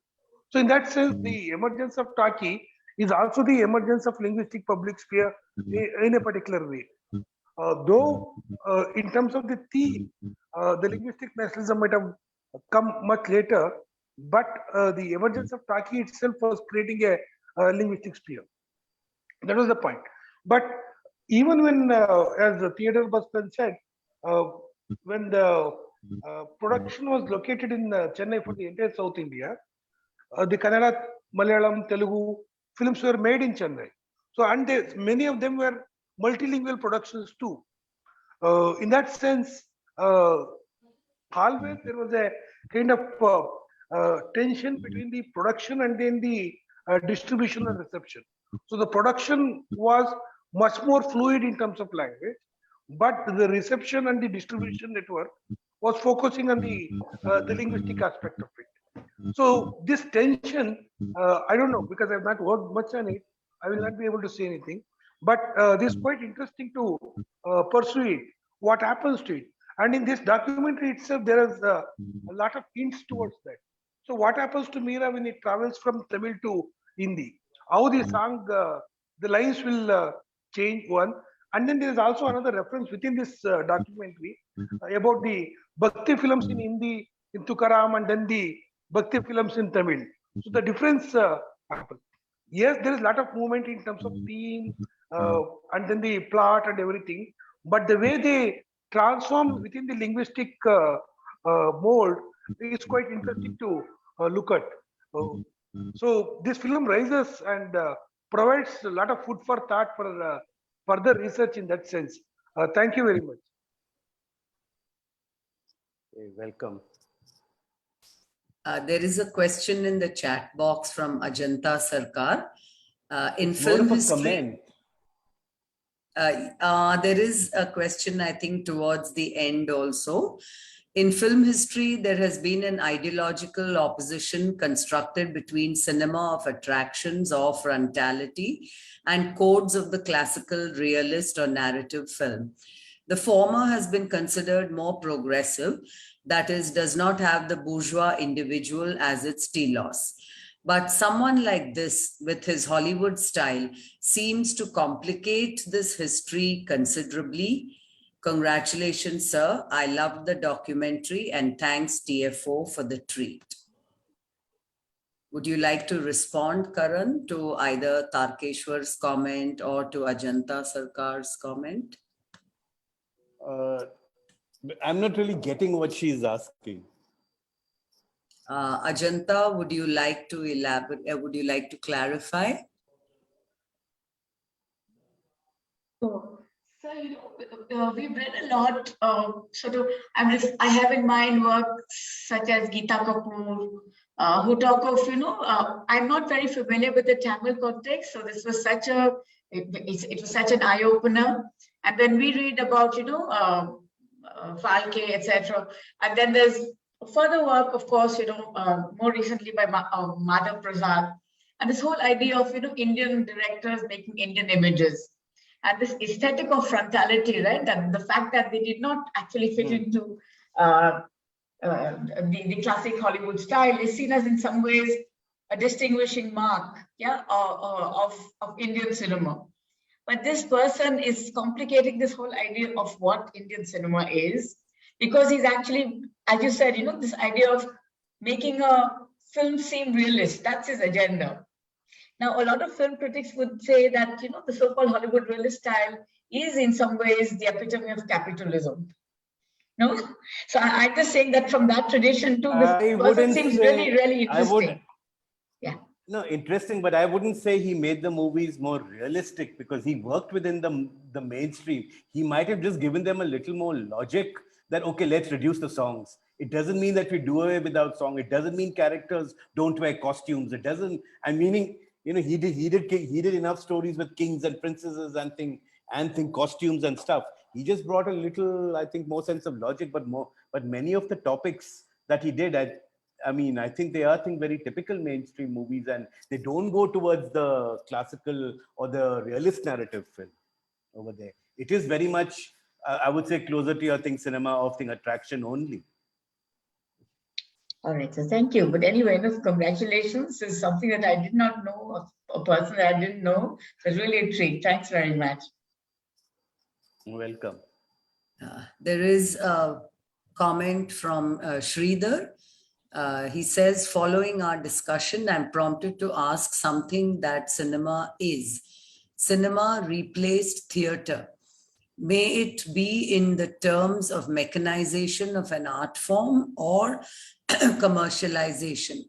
So in that sense, the emergence of talkie is also the emergence of linguistic public sphere in a particular way. Though in terms of the theme, the linguistic nationalism might have come much later, but the emergence of talkie itself was creating a linguistic sphere. That was the point. But even when, as Theodore Baskaran said, when the production was located in Chennai for the entire South India, the Kannada, Malayalam, Telugu films were made in Chennai. So, and many of them were multilingual productions too. In that sense, always there was a kind of tension between the production and then the distribution and reception. So the production was much more fluid in terms of language, but the reception and the distribution network was focusing on the linguistic aspect of it. So this tension, I don't know, because I've not worked much on it, I will not be able to say anything. But this is quite interesting to pursue it, what happens to it. And in this documentary itself, there is a lot of hints towards that. So what happens to Meera when it travels from Tamil to Hindi? How the song, the lines will change, one. And then there is also another reference within this documentary about the Bhakti films in Hindi, in Tukaram, and then the Bhakti films in Tamil. So the difference happens. Yes, there is a lot of movement in terms of theme and then the plot and everything. But the way they transform within the linguistic mold is quite interesting to look at. So this film rises and provides a lot of food for thought for further research in that sense. Thank you very much. Welcome. There is a question in the chat box from Ajanta Sarkar. In It's more film of a history, comment. there is a question, I think, towards the end also. In film history, there has been an ideological opposition constructed between cinema of attractions or frontality and codes of the classical realist or narrative film. The former has been considered more progressive, that is, does not have the bourgeois individual as its telos. But someone like this, with his Hollywood style, seems to complicate this history considerably. Congratulations, sir. I loved the documentary and thanks TFO for the treat. Would you like to respond, Karan, to either Tarkeshwar's comment or to Ajanta Sarkar's comment? I'm not really getting what she's asking. Ajanta, would you like to elaborate? Would you like to clarify? So, we've read a lot of I have in mind work such as Geeta Kapoor, who talk of, I'm not very familiar with the Tamil context, so this was it was such an eye-opener. And then we read about, Falke, etc. And then there's further work, of course, more recently by Madhav Prasad. And this whole idea of, Indian directors making Indian images. And this aesthetic of frontality, right? And the fact that they did not actually fit into the classic Hollywood style is seen as in some ways a distinguishing mark, of Indian cinema. But this person is complicating this whole idea of what Indian cinema is, because he's actually, as you said, this idea of making a film seem realist. That's his agenda. Now, a lot of film critics would say that, the so-called Hollywood realist style is in some ways the epitome of capitalism. No? So I'm just saying that from that tradition too, this person seems really interesting. No, interesting, but I wouldn't say he made the movies more realistic because he worked within the mainstream. He might have just given them a little more logic that, okay, let's reduce the songs. It doesn't mean that we do away without song. It doesn't mean characters don't wear costumes. It doesn't, I'm meaning, he did enough stories with kings and princesses and costumes and stuff. He just brought a little, I think, more sense of logic, but many of the topics that he did, I think they are very typical mainstream movies, and they don't go towards the classical or the realist narrative film over there. It is very much, I would say, closer to your cinema of attraction only. All right, so thank you. But anyway, congratulations. This is something that I did not know, a person that I didn't know. So it's really a treat. Thanks very much. You're welcome. There is a comment from Sridhar. He says, following our discussion, I'm prompted to ask something that cinema is. Cinema replaced theatre. May it be in the terms of mechanization of an art form or commercialization.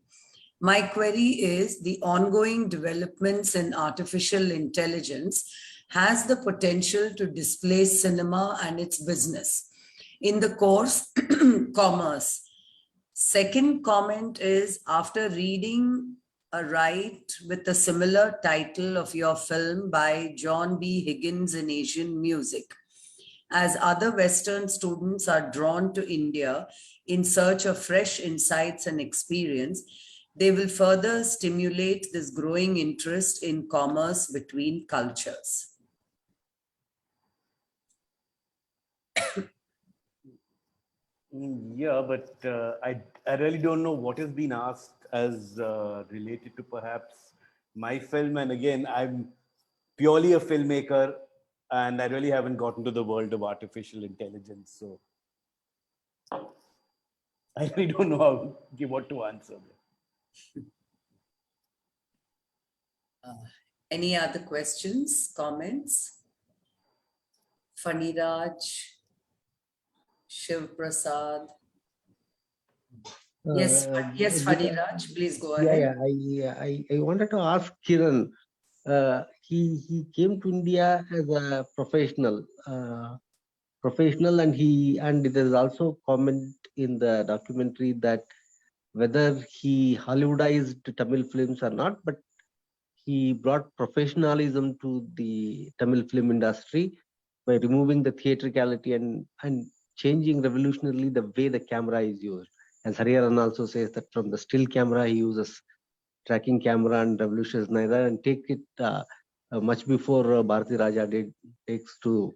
My query is, the ongoing developments in artificial intelligence has the potential to displace cinema and its business. In the course, commerce. Second comment is, after reading a write with a similar title of your film by John B. Higgins in Asian Music, as other Western students are drawn to India in search of fresh insights and experience, they will further stimulate this growing interest in commerce between cultures. Yeah, but I really don't know what has been asked as related to perhaps my film. And again, I'm purely a filmmaker and I really haven't gotten to the world of artificial intelligence. So I really don't know what to answer. Any other questions, comments? Faniraj, Shiv Prasad. Yes, Faniraj, please go ahead. I wanted to ask Kiran. He came to India as a professional, and there is also comment in the documentary that whether he Hollywoodized Tamil films or not, but he brought professionalism to the Tamil film industry by removing the theatricality and changing revolutionarily the way the camera is used. As Hariharan also says that from the still camera, he uses tracking camera and revolutions neither and take it much before Bharati Raja takes to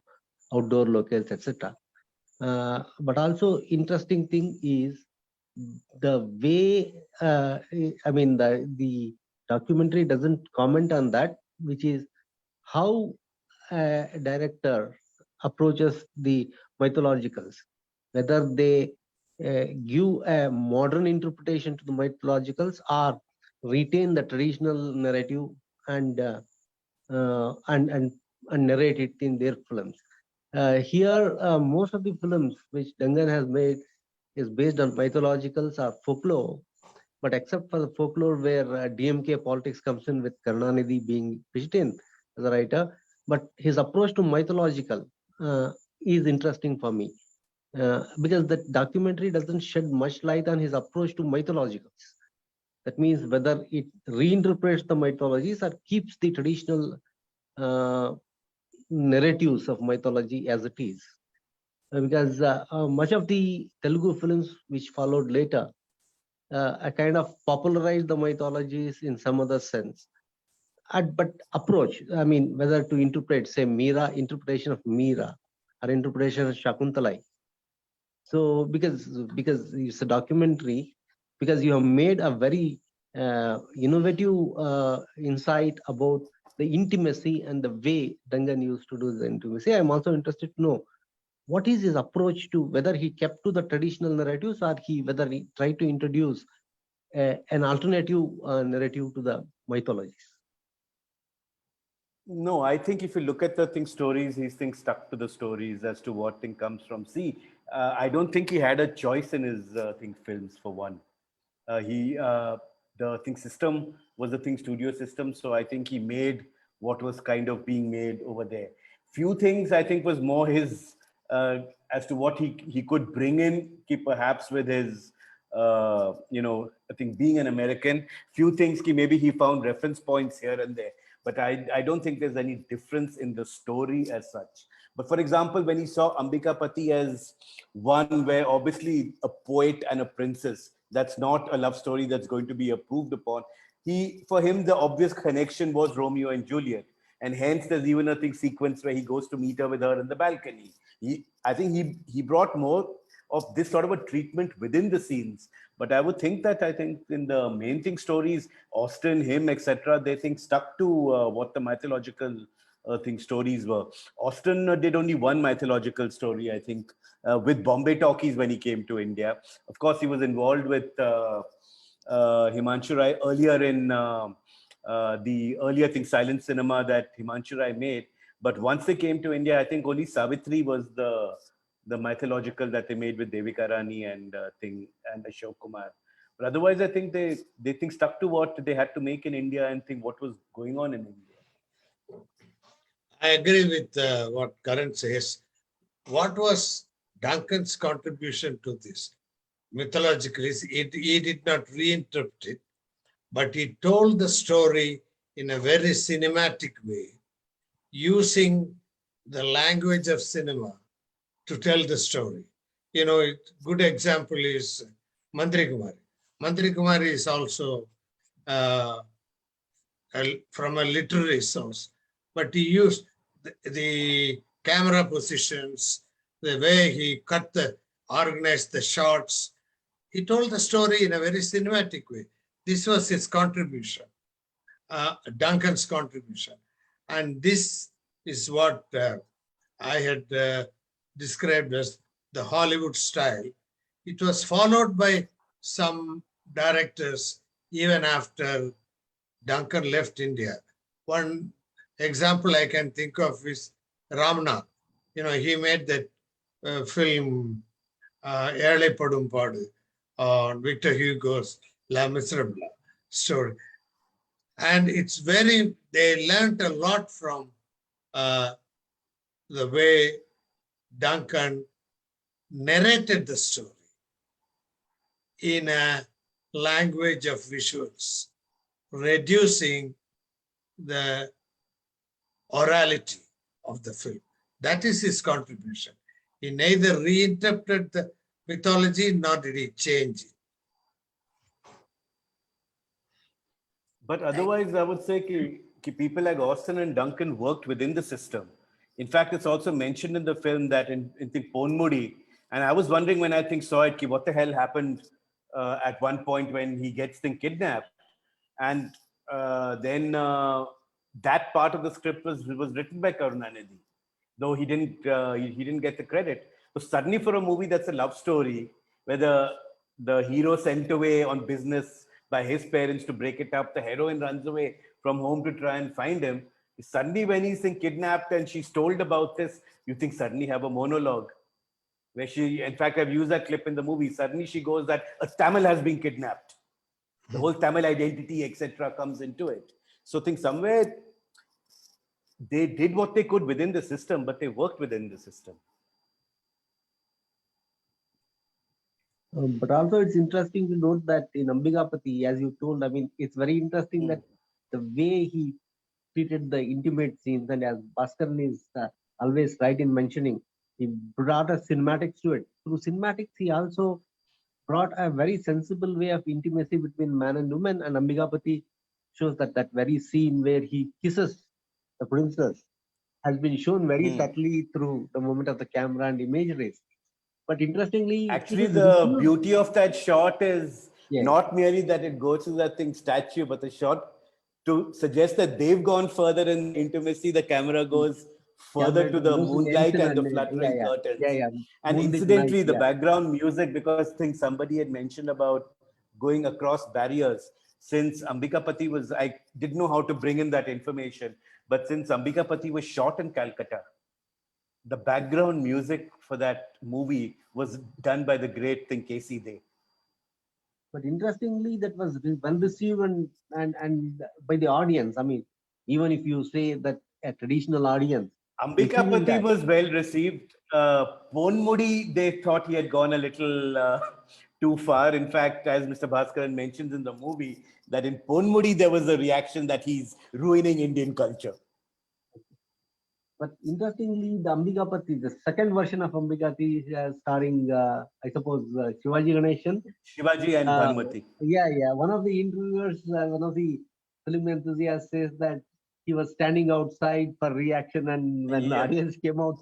outdoor locales, etc. But also interesting thing is the way, the documentary doesn't comment on that, which is how a director approaches the mythologicals, whether they give a modern interpretation to the mythologicals or retain the traditional narrative and and narrate it in their films. Here, most of the films which Dangan has made is based on mythologicals or folklore, but except for the folklore where DMK politics comes in with Karunanidhi being pitched in as a writer, but his approach to mythological is interesting for me because the documentary doesn't shed much light on his approach to mythologicals. That means whether it reinterprets the mythologies or keeps the traditional narratives of mythology as it is. Because much of the Telugu films which followed later kind of popularized the mythologies in some other sense. But approach, I mean, whether to interpret, say, interpretation of Meera or interpretation of Shakuntalai. So because it's a documentary, because you have made a very innovative insight about the intimacy and the way Dangan used to do the intimacy. I'm also interested to know what is his approach to whether he kept to the traditional narratives or whether he tried to introduce an alternative narrative to the mythologies. No, I think if you look at the stories, he's stuck to the stories as to what thing comes from. See, I don't think he had a choice in his films, for one. The system was the studio system, so I think he made what was kind of being made over there. Few things I think was more his as to what he could bring in, perhaps with his I think being an American. Few things maybe he found reference points here and there, but I don't think there's any difference in the story as such. But for example, when he saw Ambikapati as one where obviously a poet and a princess, that's not a love story that's going to be approved upon. For him, the obvious connection was Romeo and Juliet. And hence there's even a sequence where he goes to meet her with her in the balcony. I think he brought more of this sort of a treatment within the scenes. But I would think that in the main stories, Austen, him, etc., they stuck to what the mythological stories were. Austen did only one mythological story, I think, with Bombay Talkies when he came to India. Of course, he was involved with Himanshu Rai earlier in the earlier silent cinema that Himanshu Rai made. But once they came to India, I think only Savitri was the mythological that they made with Devika Rani and Ashok Kumar. But otherwise, I think they stuck to what they had to make in India and what was going on in India. I agree with what Karan says. What was Duncan's contribution to this? Mythologically, he did not reinterpret it, but he told the story in a very cinematic way, using the language of cinema to tell the story. A good example is Mantri Kumari. Mantri Kumari is also from a literary source, but he used the camera positions, the way he organized the shots. He told the story in a very cinematic way. This was his contribution, Duncan's contribution. And this is what I had described as the Hollywood style. It was followed by some directors even after Duncan left India. One example I can think of is Ramnath. He made that film Erle Padum Padu on Victor Hugo's La Miserable story. And they learned a lot from the way Duncan narrated the story in a language of visuals, reducing the orality of the film. That is his contribution. He neither reinterpreted the mythology nor did he change it. But otherwise, I would say people like Austin and Duncan worked within the system. In fact, it's also mentioned in the film that in Ponmudi, and I was wondering when I saw it, what the hell happened at one point when he gets kidnapped, and then that part of the script was written by Karunanidhi, though he didn't get the credit. So suddenly, for a movie that's a love story, where the hero sent away on business by his parents to break it up, the heroine runs away from home to try and find him. Suddenly, when he's kidnapped and she's told about this, you suddenly have a monologue where she, in fact, I've used that clip in the movie. Suddenly she goes that a Tamil has been kidnapped. The whole Tamil identity, etc., comes into it. So I think somewhere they did what they could within the system, but they worked within the system. But also it's interesting to note that in Ambikapati, as you told, I mean, it's very interesting that the way he treated the intimate scenes, and as Baskaran is always right in mentioning, he brought a cinematics to it. Through cinematics, he also brought a very sensible way of intimacy between man and woman, and Ambikapati shows that very scene where he kisses the princess has been shown very subtly through the movement of the camera and imageries. But interestingly, actually, the beauty of that shot is not merely that it goes to that statue, but the shot to suggest that they've gone further in intimacy. The camera goes further to the moonlight and the fluttering curtains. And incidentally, the background music, because somebody had mentioned about going across barriers. Since Ambikapati was, I didn't know how to bring in that information, but since Ambikapati was shot in Calcutta, the background music for that movie was done by the great K.C. De. But interestingly, that was well received and by the audience. I mean, even if you say that a traditional audience, Ambikapati was well received. Ponmudi, they thought he had gone a little too far. In fact, as Mr. Baskaran mentions in the movie, that in Ponmudi there was a reaction that he's ruining Indian culture. But interestingly, the Ambikapati, the second version of Ambikapati, starring, I suppose, Shivaji Ganeshan. Shivaji and Bhanumati. One of the interviewers, one of the film enthusiasts says that he was standing outside for reaction, and when the audience came out,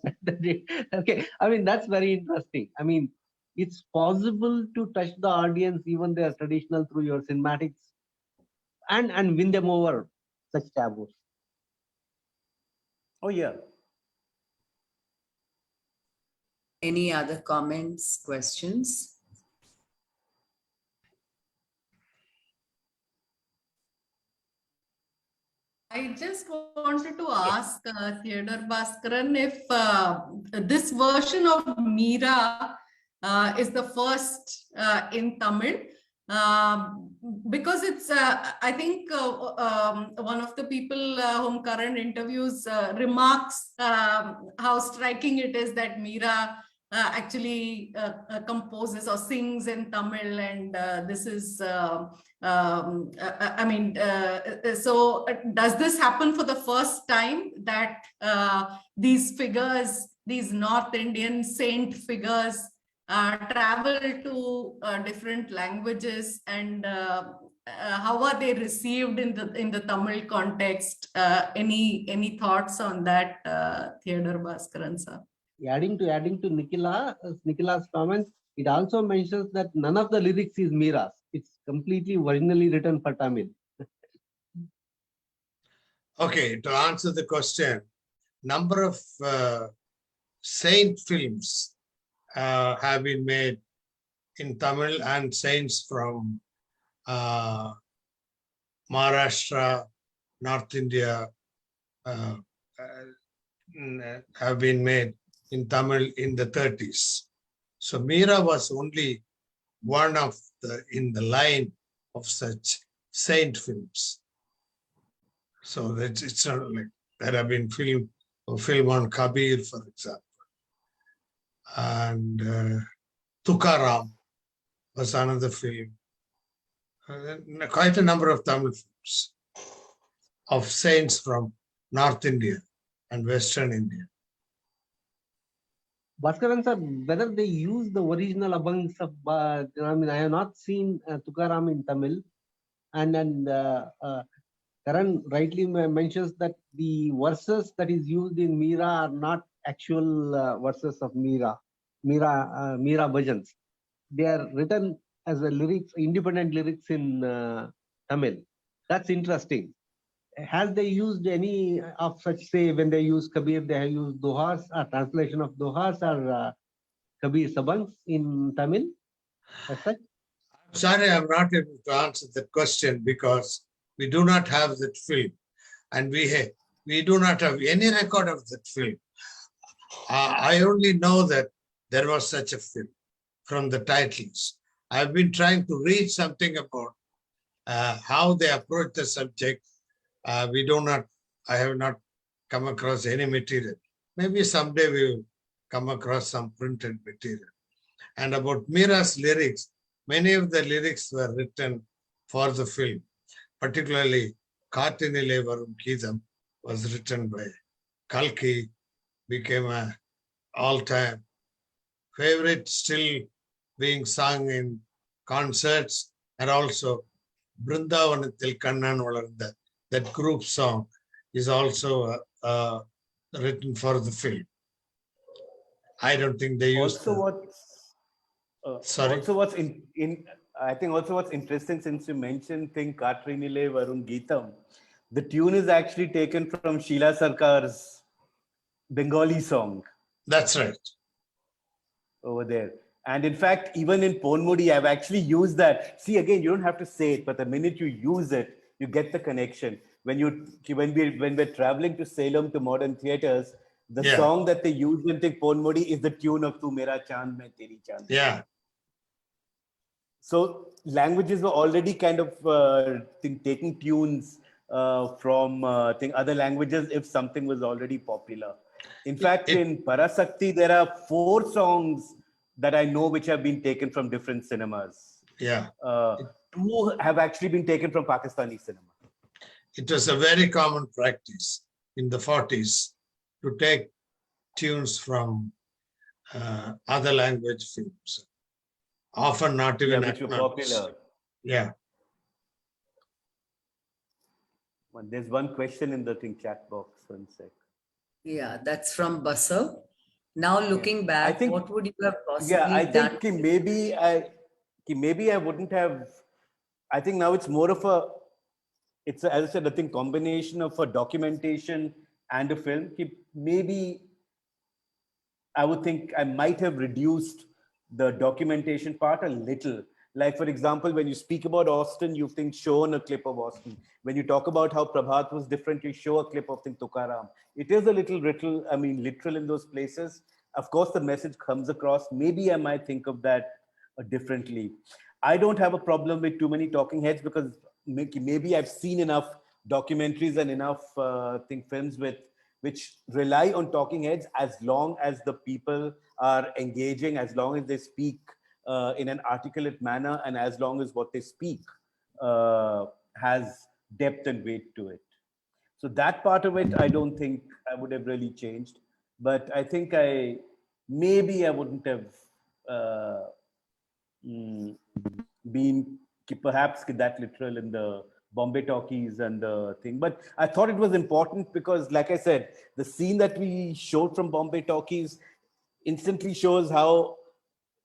okay. I mean, that's very interesting. I mean, it's possible to touch the audience, even they are traditional, through your cinematics and win them over such taboos. Oh, yeah. Any other comments, questions? I just wanted to ask Theodore Baskaran if this version of Meera is the first in Tamil. Because it's, I think one of the people whom Karan interviews remarks how striking it is that Meera actually composes or sings in Tamil, and this is, I mean, so does this happen for the first time that these figures, these North Indian saint figures, travel to different languages, and how are they received in the Tamil context? Any thoughts on that, Theodore Baskaran sir? Adding to Nikhil's comments, it also mentions that none of the lyrics is Meera's. It's completely originally written for Tamil. Okay, to answer the question, number of saint films have been made in Tamil, and saints from Maharashtra, North India have been made in Tamil in the 30s. So Meera was only one of in the line of such saint films. So that it's not like there have been film on Kabir, for example. And Tukaram was another film. quite a number of Tamil films of saints from North India and Western India. Baskaran sir, whether they use the original abhangs of, I mean, I have not seen Tukaram in Tamil, and Karan rightly mentions that the verses that is used in Meera are not actual verses of Meera bhajans. They are written as a lyrics, independent lyrics in Tamil. That's interesting. Has they used any of such, say, when they use Kabir, they have used dohas, or translation of dohas or Kabir sabangs in Tamil as such? Sorry, I'm not able to answer that question because we do not have that film, and we do not have any record of that film. I only know that there was such a film from the titles. I've been trying to read something about how they approach the subject. I have not come across any material. Maybe someday we will come across some printed material. And about Meera's lyrics, many of the lyrics were written for the film, particularly Kartinile Varum Geetham was written by Kalki, became an all-time favorite, still being sung in concerts, and also Brindavanathil Kannan Valartha, that group song is also written for the film. I don't think they used Also, what's I think also what's interesting, since you mentioned Katrinile Varun Geetam, the tune is actually taken from Sheila Sarkar's Bengali song. That's right. Over there. And in fact, even in Ponmudi, I've actually used that. See, again, you don't have to say it, but the minute you use it, you get the connection. When we're traveling to Salem to modern theaters, the song that they use in Ponmudi is the tune of Tu Mera Chand Main Teri Chand. Yeah. So languages were already kind of taking tunes from other languages if something was already popular. In fact, in Parasakti, there are 4 songs that I know which have been taken from different cinemas. Yeah. 2 have actually been taken from Pakistani cinema. It was a very common practice in the 40s to take tunes from other language films. Often not even which were popular. Yeah. There's one question in the chat box. 1 sec. Yeah, that's from Basser. Now looking back, what would you have possibly done? I think maybe I wouldn't have. I think now it's more of as I said, I think combination of a documentation and a film. Maybe I would think I might have reduced the documentation part a little. Like, for example, when you speak about Austin, you think shown a clip of Austin. When you talk about how Prabhat was different, you show a clip of Tukaram. It is a little literal in those places. Of course, the message comes across. Maybe I might think of that differently. I don't have a problem with too many talking heads because maybe I've seen enough documentaries and enough films which rely on talking heads as long as the people are engaging, as long as they speak in an articulate manner, and as long as what they speak has depth and weight to it. So that part of it, I don't think I would have really changed. But I think I wouldn't have been perhaps that literal in the Bombay talkies and the thing. But I thought it was important because, like I said, the scene that we showed from Bombay talkies instantly shows how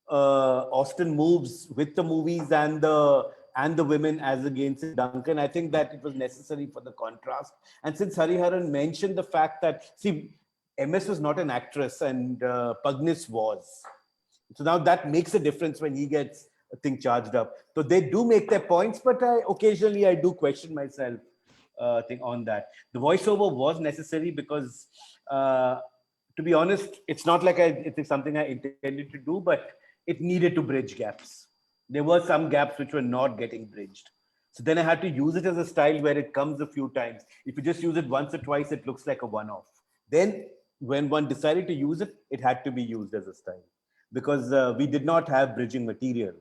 Austin moves with the movies and the women as against Duncan. I think that it was necessary for the contrast. And since Hariharan mentioned the fact that, see, MS was not an actress and Pugnis was. So now that makes a difference when he gets a thing charged up. So they do make their points, but occasionally I do question myself on that. The voiceover was necessary because, to be honest, it's not like it's something I intended to do, but it needed to bridge gaps. There were some gaps which were not getting bridged. So then I had to use it as a style where it comes a few times. If you just use it once or twice, it looks like a one-off. Then when one decided to use it, it had to be used as a style because we did not have bridging material.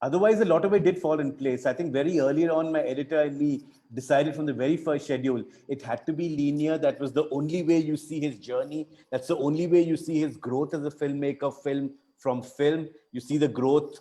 Otherwise, a lot of it did fall in place. I think very early on, my editor and me decided from the very first schedule, it had to be linear. That was the only way you see his journey. That's the only way you see his growth as a filmmaker, film from film. You see the growth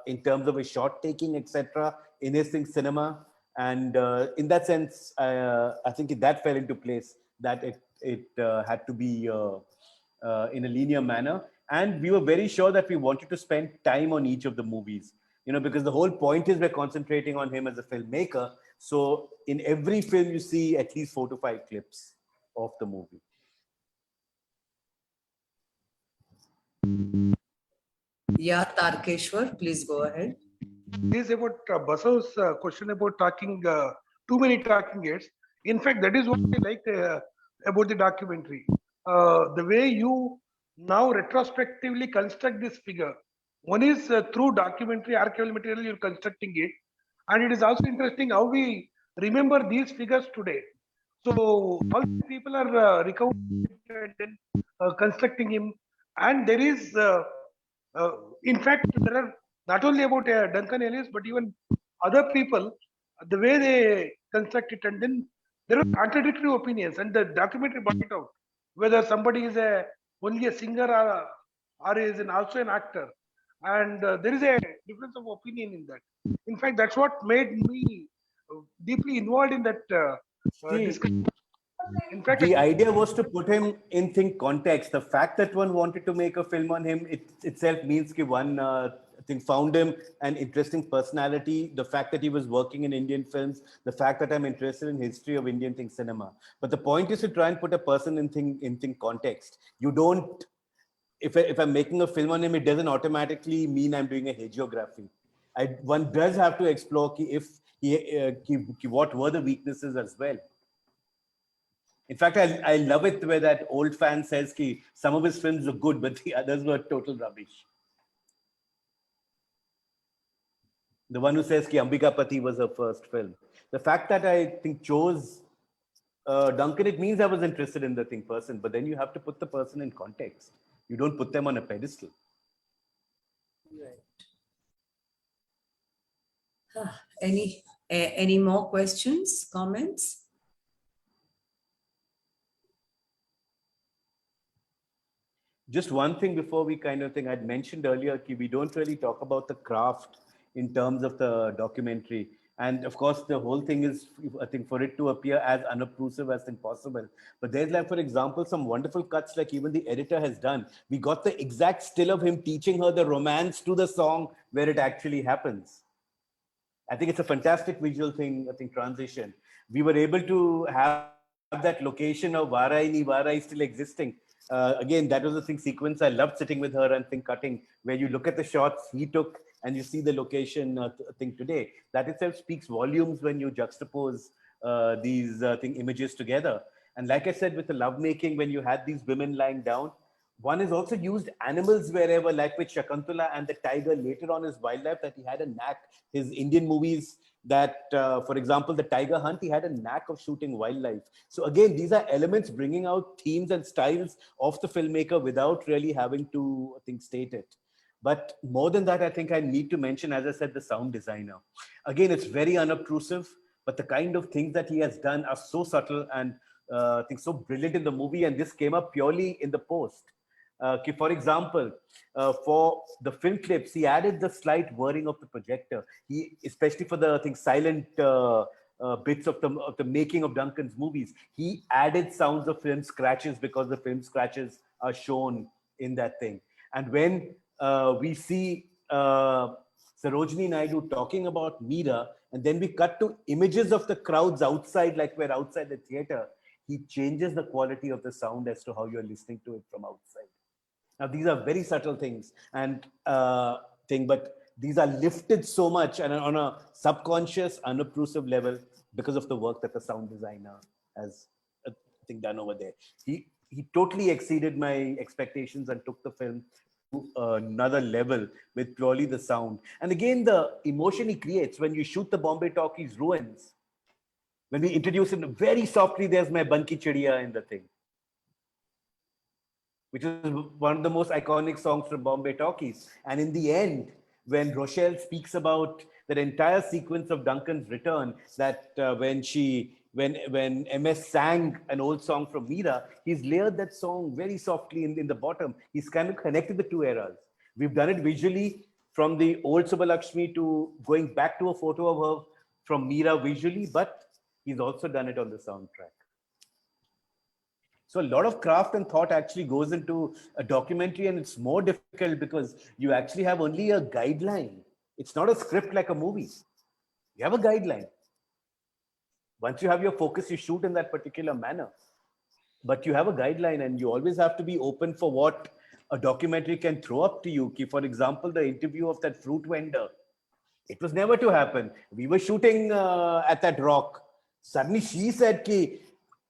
in terms of his shot taking, etc., in his cinema. And in that sense, I think that fell into place, that it had to be in a linear manner. And we were very sure that we wanted to spend time on each of the movies, because the whole point is we're concentrating on him as a filmmaker. So in every film, you see at least 4 to 5 clips of the movie. Yeah, Tarkeshwar, please go ahead. This is about Baso's question about talking, too many talking heads. In fact, that is what I like about the documentary. The way you now retrospectively construct this figure. One is through documentary archival material, you're constructing it. And it is also interesting how we remember these figures today. So all people are recounting and then constructing him. And there is, in fact, there are not only about Duncan Ellis, but even other people, the way they construct it, and then there are contradictory opinions, and the documentary brought it out, whether somebody is only a singer or is also an actor, and there is a difference of opinion in that. In fact, that's what made me deeply involved in that discussion. In fact, the idea was to put him in context. The fact that one wanted to make a film on him itself means that one found him an interesting personality. The fact that he was working in Indian films, the fact that I'm interested in history of Indian cinema. But the point is to try and put a person in context. You don't. If I'm making a film on him, it doesn't automatically mean I'm doing a hagiography. One does have to explore what were the weaknesses as well. In fact, I love it where that old fan says that some of his films are good, but the others were total rubbish. The one who says that Ambikapati was her first film. The fact that I chose Duncan, it means I was interested in the person, but then you have to put the person in context. You don't put them on a pedestal. Right. Any more questions, comments? Just one thing before we I'd mentioned earlier, we don't really talk about the craft in terms of the documentary. And of course, the whole thing is, I think, for it to appear as unobtrusive as possible. But there's for example, some wonderful cuts like even the editor has done. We got the exact still of him teaching her the romance to the song where it actually happens. I think it's a fantastic visual thing, transition. We were able to have that location of Varai still existing. Again, that was the sequence. I loved sitting with her and cutting, where you look at the shots he took and you see the location today. That itself speaks volumes when you juxtapose these images together. And like I said, with the lovemaking, when you had these women lying down, one has also used animals wherever, like with Shakuntala and the tiger later on his wildlife, that he had a knack. His Indian movies that, for example, the tiger hunt, he had a knack of shooting wildlife. So again, these are elements bringing out themes and styles of the filmmaker without really having to, state it. But more than that, I think I need to mention, as I said, the sound designer. Again, it's very unobtrusive, but the kind of things that he has done are so subtle and so brilliant in the movie. And this came up purely in the post. For example, for the film clips, he added the slight whirring of the projector. He, especially for the silent bits of the making of Duncan's movies, he added sounds of film scratches because the film scratches are shown in that thing. And when we see Sarojini Naidu talking about Meera, and then we cut to images of the crowds outside, like we're outside the theater, he changes the quality of the sound as to how you're listening to it from outside. Now, these are very subtle things but these are lifted so much and on a subconscious, unobtrusive level because of the work that the sound designer has, done over there. He totally exceeded my expectations and took the film to another level with purely the sound. And again, the emotion he creates when you shoot the Bombay Talkies ruins. When we introduce it very softly, there's my Banki Chidiya in the thing, which is one of the most iconic songs from Bombay Talkies. And in the end, when Rochelle speaks about that entire sequence of Duncan's return, that when MS sang an old song from Meera, he's layered that song very softly in the bottom. He's kind of connected the two eras. We've done it visually from the old Subbalakshmi to going back to a photo of her from Meera visually, but he's also done it on the soundtrack. So a lot of craft and thought actually goes into a documentary, and it's more difficult because you actually have only a guideline. It's not a script like a movie. You have a guideline. Once you have your focus, you shoot in that particular manner. But you have a guideline, and you always have to be open for what a documentary can throw up to you. For example, the interview of that fruit vendor. It was never to happen. We were shooting at that rock. Suddenly she said, Ki,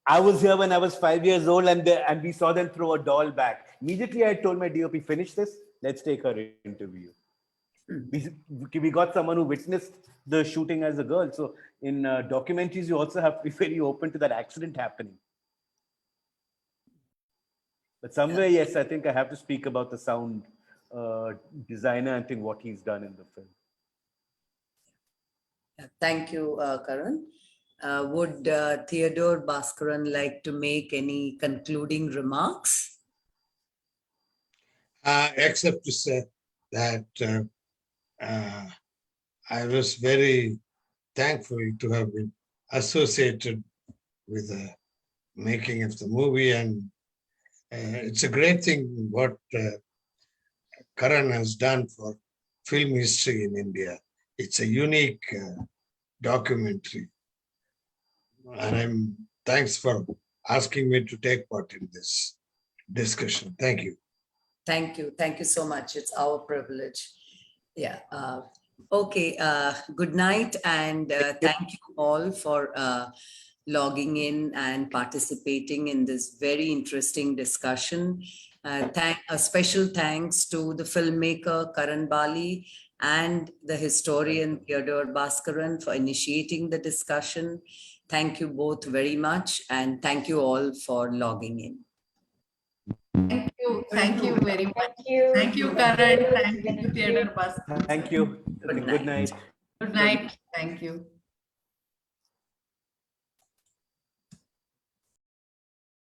I was here when I was 5 years old, and we saw them throw a doll back. Immediately I told my DOP, finish this, let's take her interview. We got someone who witnessed the shooting as a girl. So in documentaries, you also have to be very open to that accident happening. But somewhere, yes, I think I have to speak about the sound designer and think what he's done in the film. Thank you, Karan. Would Theodore Baskaran like to make any concluding remarks? Except to say that I was very thankful to have been associated with the making of the movie, and it's a great thing what Karan has done for film history in India. It's a unique documentary, and thanks for asking me to take part in this discussion. Thank you. Thank you. Thank you so much. It's our privilege. Yeah. Okay. Good night, and thank you all for logging in and participating in this very interesting discussion. A special thanks to the filmmaker Karan Bali and the historian Theodore Baskaran for initiating the discussion. Thank you both very much, and thank you all for logging in. Thank you. Thank you very much. Thank you. Thank you, Karan. Thank you, Theodore Baskaran. Thank you. Good night. Good night. Thank you.